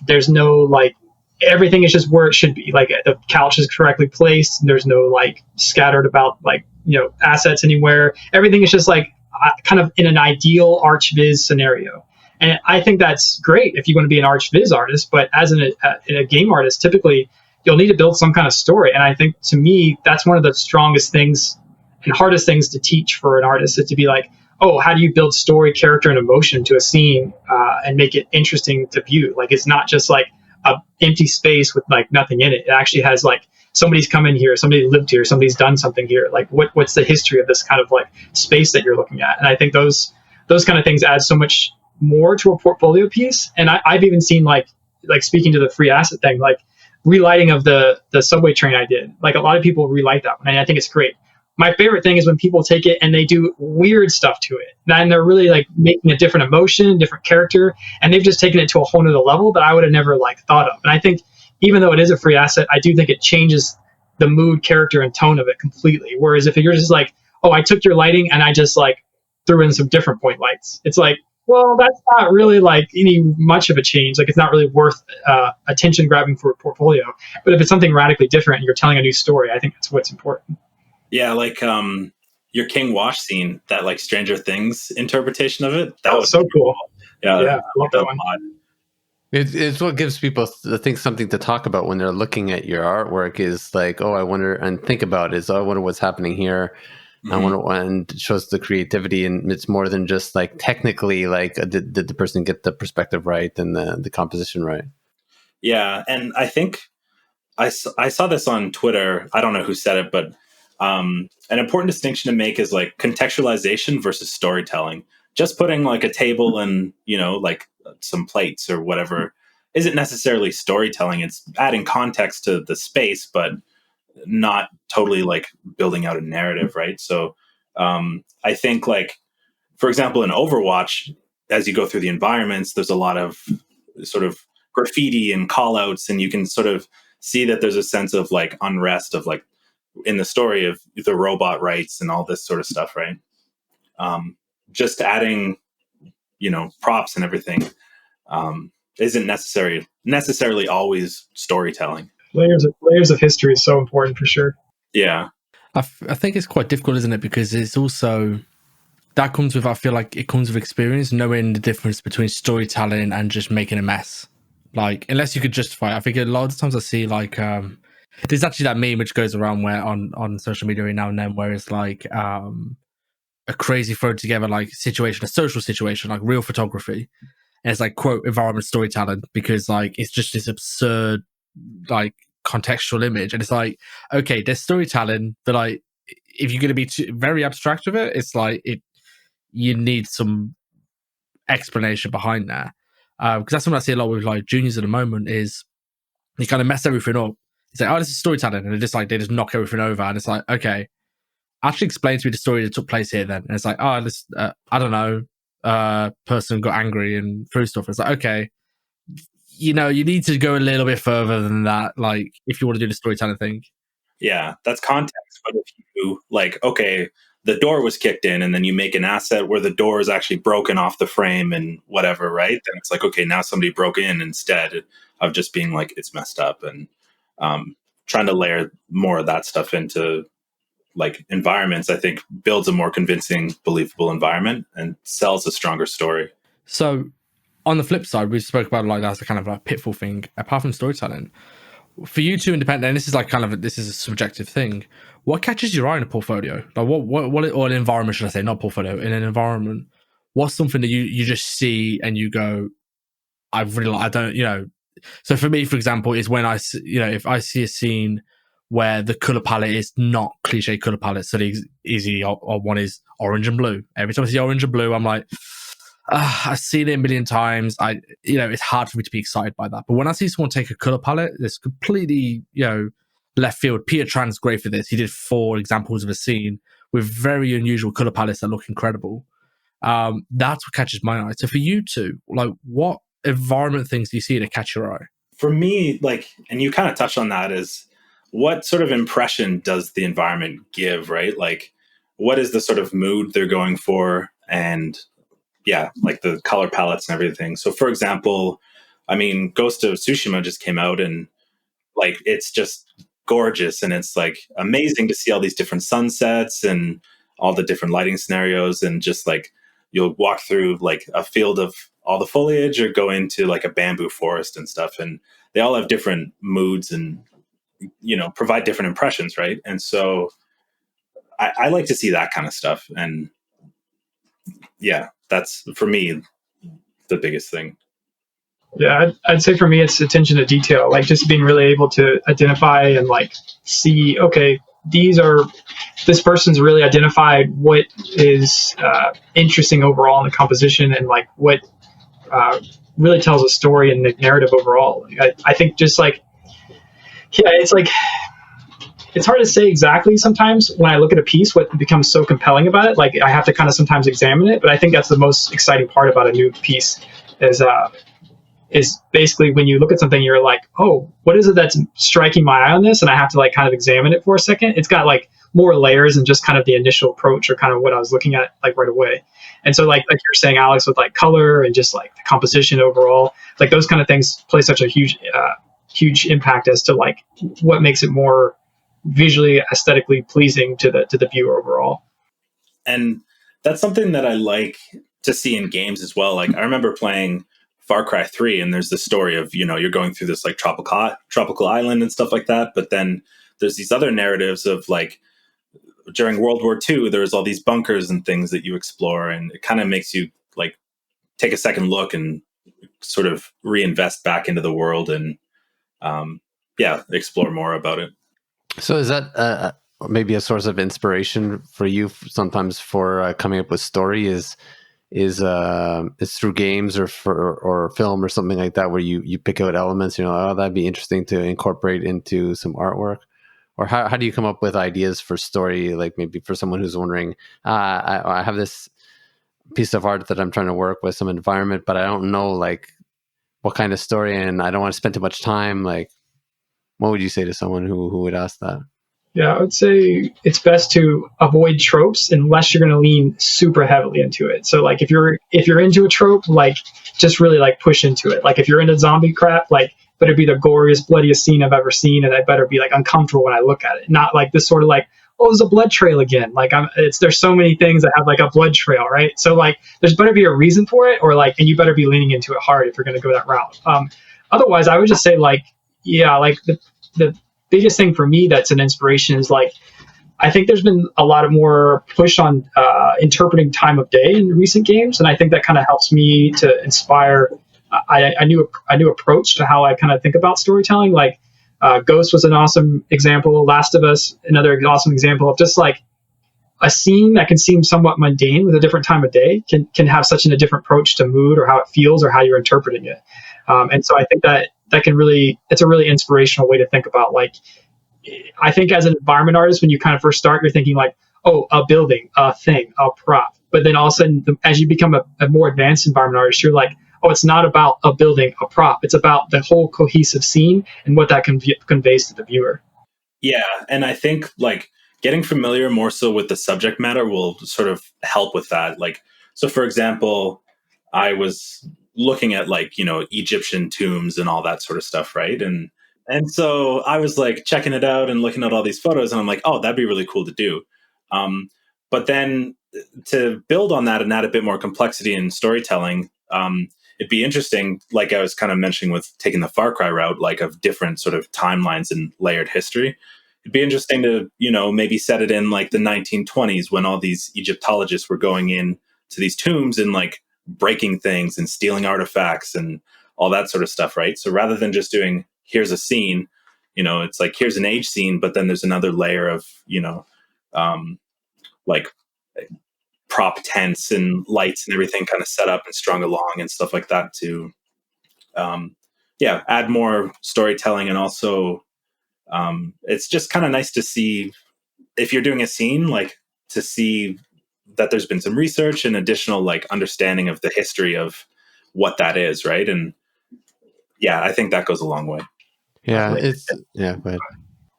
There's no like, everything is just where it should be. Like the couch is correctly placed. There's no like scattered about like, assets anywhere. Everything is just like kind of in an ideal ArchViz scenario. And I think that's great if you want to be an ArchViz artist, but as a game artist, typically you'll need to build some kind of story. And I think, to me, that's one of the strongest things and hardest things to teach for an artist, is to be like, how do you build story, character, and emotion to a scene and make it interesting to view? Like, it's not just like a empty space with like nothing in it. It actually has like, somebody's come in here, somebody lived here, somebody's done something here. Like what's the history of this kind of like space that you're looking at? And I think those kind of things add so much more to a portfolio piece. And I've even seen like speaking to the free asset thing, like relighting of the subway train I did. Like a lot of people relight that one, and I think it's great. My favorite thing is when people take it and they do weird stuff to it, and they're really like making a different emotion, different character, and they've just taken it to a whole nother level that I would have never like thought of. And I think even though it is a free asset, I do think it changes the mood, character, and tone of it completely. Whereas if you're just like, I took your lighting and I just like threw in some different point lights, it's like, well, that's not really like any much of a change. Like it's not really worth attention grabbing for a portfolio. But if it's something radically different and you're telling a new story, I think that's what's important. Yeah, like your King Wash scene, that like Stranger Things interpretation of it. That was so cool. Yeah, I love that one. It's what gives people, I think, something to talk about when they're looking at your artwork, is like, I wonder, and think about is, I wonder what's happening here. Mm-hmm. I wonder, and it shows the creativity, and it's more than just like technically, like did the person get the perspective right and the composition right? Yeah, and I think I saw this on Twitter. I don't know who said it, but an important distinction to make is like contextualization versus storytelling. Just putting like a table and, like some plates or whatever isn't necessarily storytelling. It's adding context to the space, but not totally like building out a narrative, right? So I think, like, for example, in Overwatch, as you go through the environments, there's a lot of sort of graffiti and call outs, and you can sort of see that there's a sense of like unrest of like in the story of the robot rights and all this sort of stuff, right? Just adding, props and everything isn't necessarily always storytelling. Layers of history is so important for sure. Yeah. I think it's quite difficult, isn't it? Because it's also, that comes with, I feel like it comes with experience, knowing the difference between storytelling and just making a mess. Like, unless you could justify it. I think a lot of times I see like, there's actually that meme which goes around where on social media every now and then, where it's like a crazy thrown together like situation, a social situation, like real photography. And it's like, quote, environment storytelling, because like it's just this absurd like contextual image. And it's like, okay, there's storytelling, but like if you're going to be very abstract with it, it's like you need some explanation behind that. Because that's something I see a lot with like juniors at the moment, is they kind of mess everything up. It's like, oh, this is storytelling, and they just knock everything over, and it's like, okay, actually explain to me the story that took place here then. And it's like, oh, this I don't know, person got angry and threw stuff. It's like, okay, you need to go a little bit further than that, like if you want to do the storytelling thing. Yeah, that's context. But if you like, okay, the door was kicked in, and then you make an asset where the door is actually broken off the frame and whatever, right? Then it's like, okay, now somebody broke in instead of just being like, it's messed up, and trying to layer more of that stuff into like environments, I think builds a more convincing, believable environment and sells a stronger story. So on the flip side, we spoke about like that's a kind of like pitfall thing. Apart from storytelling, for you two independent, and this is like kind of this is a subjective thing. What catches your eye in a portfolio? Like what or an environment, should I say, not portfolio, in an environment? What's something that you just see and you go, I really like, I don't, So for me, for example, is when if I see a scene where the color palette is not cliche color palette, so the easy or one is orange and blue. Every time I see orange and blue, I'm like, I've seen it a million times. It's hard for me to be excited by that. But when I see someone take a color palette that's completely, left field. Peter Tran's great for this. He did 4 examples of a scene with very unusual color palettes that look incredible. That's what catches my eye. So for you two, like, what environment things do you see that catch your eye? For me, like, and you kind of touched on that, is what sort of impression does the environment give, right? Like, what is the sort of mood they're going for? And yeah, like the color palettes and everything. So for example, I mean, Ghost of Tsushima just came out, and like, it's just gorgeous. And it's like amazing to see all these different sunsets and all the different lighting scenarios. And just like, you'll walk through like a field of all the foliage, or go into like a bamboo forest and stuff. And they all have different moods and, provide different impressions. Right. And so I like to see that kind of stuff. And yeah, that's for me the biggest thing. Yeah, I'd say for me, it's attention to detail, like just being really able to identify and like see, okay, this person's really identified what is interesting overall in the composition, and like what really tells a story and the narrative overall. I think just like, yeah, it's like, it's hard to say exactly sometimes when I look at a piece what becomes so compelling about it. Like, I have to kind of sometimes examine it, but I think that's the most exciting part about a new piece is basically when you look at something, you're like, oh, what is it that's striking my eye on this? And I have to like kind of examine it for a second. It's got like more layers than just kind of the initial approach or kind of what I was looking at like right away. And so like you're saying, Alex, with like color and just like the composition overall, like those kind of things play such a huge impact as to like what makes it more visually aesthetically pleasing to the viewer overall. And that's something that I like to see in games as well. Like, I remember playing Far Cry 3, and there's the story of, you're going through this like tropical island and stuff like that. But then there's these other narratives of like, during World War II, there's all these bunkers and things that you explore, and it kind of makes you like take a second look and sort of reinvest back into the world and explore more about it. So is that maybe a source of inspiration for you sometimes for coming up with story? Is through games or film or something like that, where you pick out elements, that'd be interesting to incorporate into some artwork? Or how do you come up with ideas for story? Like maybe for someone who's wondering, I have this piece of art that I'm trying to work with, some environment, but I don't know like what kind of story, and I don't want to spend too much time. Like, what would you say to someone who would ask that? Yeah, I would say it's best to avoid tropes unless you're going to lean super heavily into it. So like if you're into a trope, like just really like push into it. Like if you're into zombie crap, like better be the goriest, bloodiest scene I've ever seen, and I better be like uncomfortable when I look at it. Not like this sort of like, oh, there's a blood trail again. Like there's so many things that have like a blood trail, right? So like there's better be a reason for it, or like, and you better be leaning into it hard if you're going to go that route. Otherwise, I would just say like, yeah, like the biggest thing for me that's an inspiration is like I think there's been a lot of more push on interpreting time of day in recent games, and I think that kind of helps me to inspire a new approach to how I kind of think about storytelling. Like Ghost was an awesome example. Last of Us, another awesome example of just like a scene that can seem somewhat mundane with a different time of day can have such a different approach to mood or how it feels or how you're interpreting it. And so I think that can really, it's a really inspirational way to think about like, I think as an environment artist, when you kind of first start, you're thinking like, oh, a building, a thing, a prop. But then all of a sudden, as you become a more advanced environment artist, you're like, oh, it's not about a building, a prop. It's about the whole cohesive scene and what that conveys to the viewer. Yeah. And I think like getting familiar more so with the subject matter will sort of help with that. Like, so for example, I was looking at like, Egyptian tombs and all that sort of stuff, right? And so I was like checking it out and looking at all these photos, and I'm like, oh, that'd be really cool to do. But then to build on that and add a bit more complexity in storytelling, it'd be interesting, like I was kind of mentioning with taking the Far Cry route, like of different sort of timelines and layered history. It'd be interesting to, maybe set it in like the 1920s when all these Egyptologists were going in to these tombs and like breaking things and stealing artifacts and all that sort of stuff, right? So rather than just doing here's a scene, it's like here's an age scene, but then there's another layer of, like prop tents and lights and everything kind of set up and strung along and stuff like that to, add more storytelling. And also, it's just kind of nice to see if you're doing a scene, like to see that there's been some research and additional like understanding of the history of what that is, right? And yeah, I think that goes a long way. Yeah, go ahead.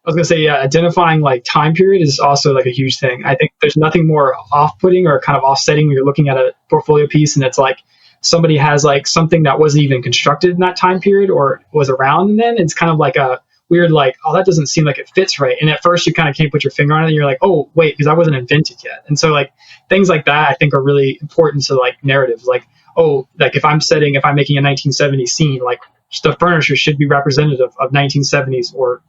I was gonna say, yeah, identifying like time period is also like a huge thing. I think there's nothing more off-putting or kind of offsetting when you're looking at a portfolio piece and it's like somebody has like something that wasn't even constructed in that time period or was around then. It's kind of like a weird like, oh, that doesn't seem like it fits right. And at first you kind of can't put your finger on it and you're like, oh, wait, because that wasn't invented yet. And so like things like that I think are really important to like narratives. Like, oh, like if I'm making a 1970s scene, like the furniture should be representative of 1970s or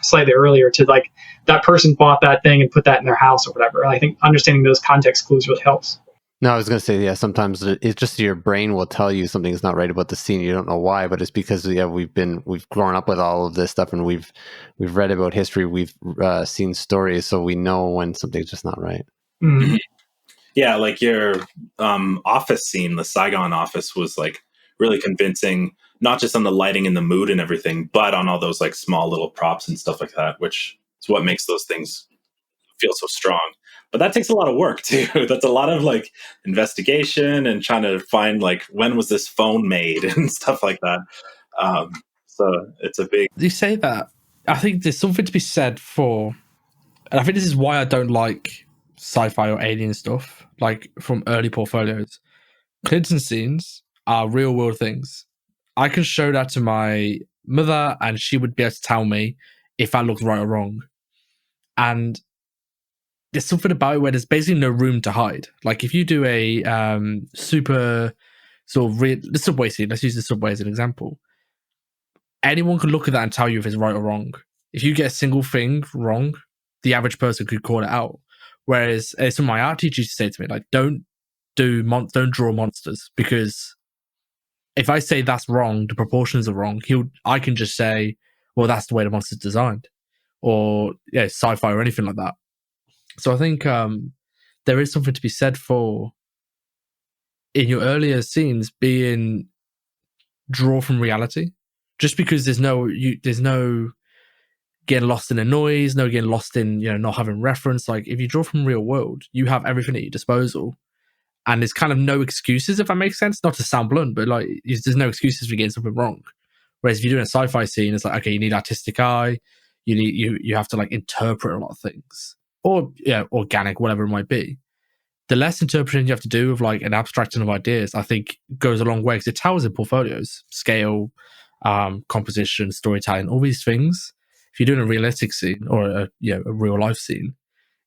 slightly earlier to like that person bought that thing and put that in their house or whatever. And I think understanding those context clues really helps. No, I was going to say, yeah, sometimes it's just your brain will tell you something's not right about the scene. You don't know why, but it's because we've grown up with all of this stuff and we've read about history, we've seen stories, so we know when something's just not right. Mm-hmm. Yeah, like your office scene, the Saigon office was like really convincing, not just on the lighting and the mood and everything, but on all those like small little props and stuff like that, which is what makes those things feel so strong. But that takes a lot of work too. That's a lot of like investigation and trying to find like when was this phone made and stuff like that. So it's a big. You say that. I think there's something to be said for, and I think this is why I don't like sci-fi or alien stuff, like from early portfolios. Clinton scenes are real world things. I can show that to my mother and she would be able to tell me if that looks right or wrong. And there's something about it where there's basically no room to hide. Like if you do a super sort of the subway scene, let's use the subway as an example. Anyone can look at that and tell you if it's right or wrong. If you get a single thing wrong, the average person could call it out. Whereas some of my art teachers used to say to me, like, don't draw monsters, because if I say that's wrong, the proportions are wrong, I can just say, well, that's the way the monster's designed, or sci-fi or anything like that. So I think there is something to be said for, in your earlier scenes, being draw from reality. Just because there's no getting lost in the noise, no getting lost in not having reference. Like if you draw from real world, you have everything at your disposal, and there's kind of no excuses, if that makes sense. Not to sound blunt, but like there's no excuses for getting something wrong. Whereas if you're doing a sci-fi scene, it's like, okay, you need artistic eye, you have to like interpret a lot of things, or organic, whatever it might be. The less interpretation you have to do of like an abstraction of ideas, I think goes a long way, because it towers in portfolios, scale, composition, storytelling, all these things. If you're doing a realistic scene or a real life scene,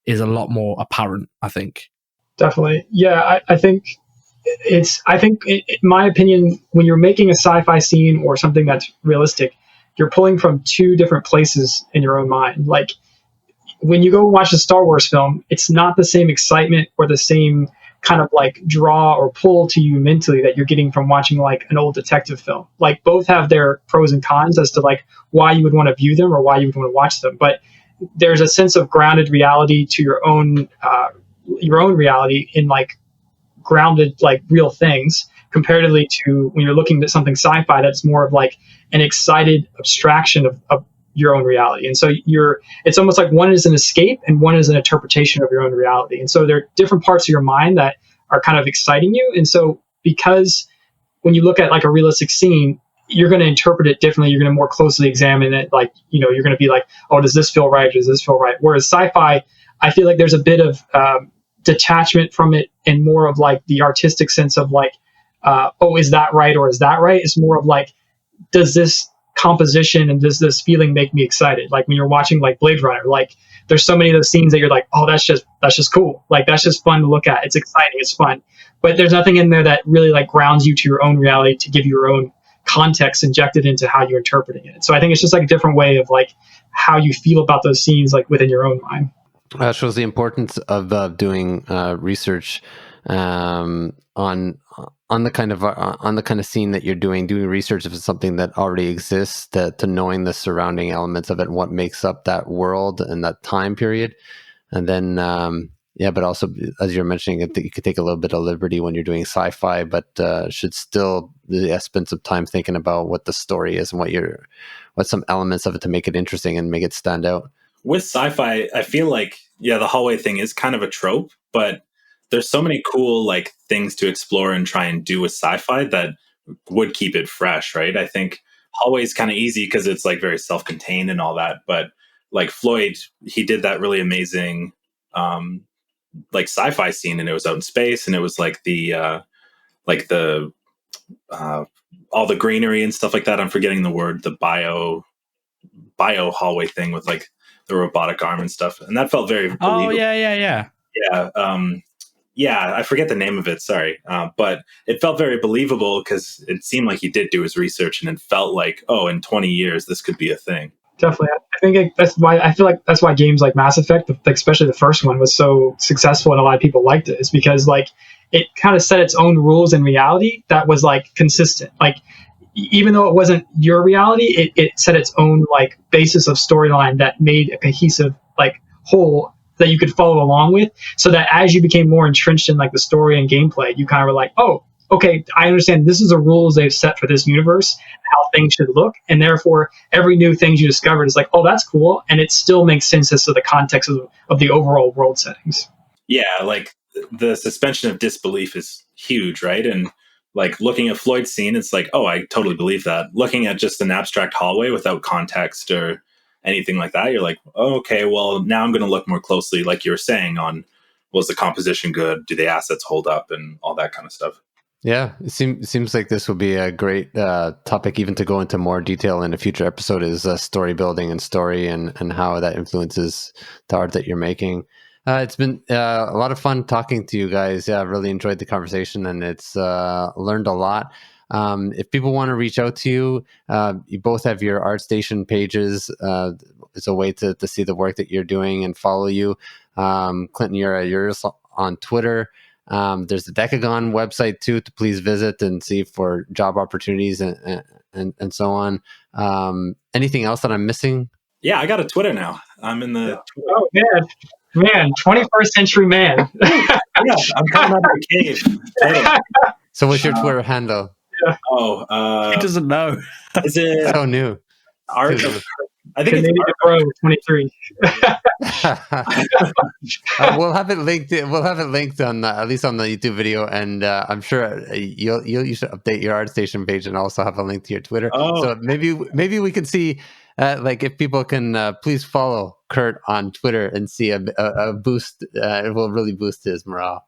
is a lot more apparent, I think. Definitely. Yeah, I think in my opinion, when you're making a sci-fi scene or something that's realistic, you're pulling from two different places in your own mind. Like, when you go watch a Star Wars film, it's not the same excitement or the same kind of like draw or pull to you mentally that you're getting from watching like an old detective film. Like, both have their pros and cons as to like why you would want to view them or why you would want to watch them. But there's a sense of grounded reality to your own reality in like grounded, like real things, comparatively to when you're looking at something sci-fi that's more of like an excited abstraction of your own reality. And so it's almost like one is an escape and one is an interpretation of your own reality. And so there are different parts of your mind that are kind of exciting you. And so because when you look at like a realistic scene, you're going to interpret it differently. You're going to more closely examine it. Like, you're going to be like, oh, does this feel right? Does this feel right? Whereas sci-fi, I feel like there's a bit of detachment from it, and more of like the artistic sense of like, oh, is that right? Or is that right? It's more of like, does this composition and does this feeling make me excited? Like when you're watching like Blade Runner, like there's so many of those scenes that you're like, oh, that's just cool. Like, that's just fun to look at. It's exciting. It's fun. But there's nothing in there that really like grounds you to your own reality to give you your own context injected into how you're interpreting it. So I think it's just like a different way of like how you feel about those scenes, like within your own mind. That shows the importance of doing research on the kind of scene that you're doing research if it's something that already exists, to knowing the surrounding elements of it and what makes up that world and that time period. And then but also, as you're mentioning, you could take a little bit of liberty when you're doing sci-fi, but should still spend some time thinking about what the story is and what some elements of it to make it interesting and make it stand out. With sci-fi, I feel like, the hallway thing is kind of a trope, but there's so many cool like things to explore and try and do with sci-fi that would keep it fresh, right? I think hallway is kind of easy because it's like very self-contained and all that, but like Floyd, he did that really amazing like sci-fi scene, and it was out in space, and it was like the all the greenery and stuff like that. I'm forgetting the word, the bio hallway thing with like the robotic arm and stuff, and that felt very believable. Oh yeah. I forget the name of it, sorry, but it felt very believable because it seemed like he did do his research, and it felt like, oh, in 20 years this could be a thing. Definitely. I think that's why games like Mass Effect, especially the first one, was so successful and a lot of people liked it. Is because like it kind of set its own rules in reality that was like consistent. Like, even though it wasn't your reality, it set its own like basis of storyline that made a cohesive like whole that you could follow along with, so that as you became more entrenched in like the story and gameplay, you kind of were like, oh, okay, I understand this is the rules they've set for this universe, how things should look, and therefore every new thing you discovered is like, oh, that's cool, and it still makes sense as to the context of the overall world settings. Yeah, like the suspension of disbelief is huge, right? And like looking at Floyd's scene, it's like, oh, I totally believe that. Looking at just an abstract hallway without context or anything like that, you're like, oh, okay, well, now I'm going to look more closely, like you were saying, on was the composition good? Do the assets hold up? And all that kind of stuff. Yeah, it seems like this would be a great topic even to go into more detail in a future episode, is story building and story and how that influences the art that you're making. It's been a lot of fun talking to you guys. Yeah, I've really enjoyed the conversation, and it's learned a lot. If people want to reach out to you, you both have your ArtStation pages. It's a way to see the work that you're doing and follow you. Clinton, you're on Twitter. There's the Dekogon website too to please visit and see for job opportunities and so on. Anything else that I'm missing? Yeah, I got a Twitter now. I'm in the. Oh man, 21st century man. Yeah, I'm coming out of the cave. So what's your Twitter handle? Oh, he doesn't know. Is it so new? Art of I think Canadian Pro 23. We'll have it linked. We'll have it linked on at least on the YouTube video, and I'm sure you should update your ArtStation page and also have a link to your Twitter. Oh. So maybe we can see like if people can please follow Kurt on Twitter and see a boost. It will really boost his morale.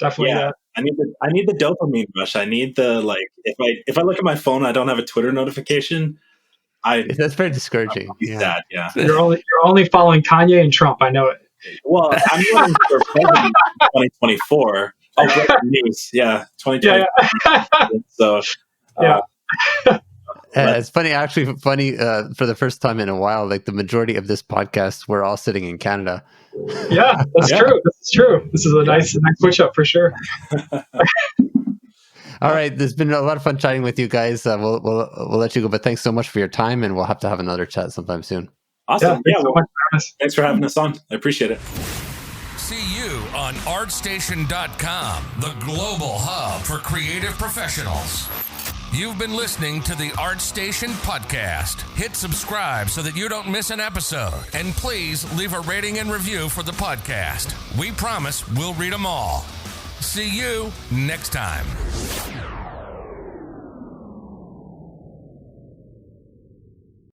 Definitely. Yeah. I need the dopamine rush. I need the if I look at my phone, I don't have a Twitter notification. That's very discouraging. Sad, yeah. You're only following Kanye and Trump. I know it. Well, I'm running for president in 2024. Oh, great news! Yeah, 2024. Yeah. So, yeah. It's funny, actually. For the first time in a while, like the majority of this podcast, we're all sitting in Canada. Yeah, that's true. That's true. This is a nice switch up for sure. All right, there's been a lot of fun chatting with you guys. We'll let you go, but thanks so much for your time, and we'll have to have another chat sometime soon. Awesome. Thanks for having us on. I appreciate it. See you on ArtStation.com, the global hub for creative professionals. You've been listening to the ArtStation podcast. Hit subscribe so that you don't miss an episode. And please leave a rating and review for the podcast. We promise we'll read them all. See you next time.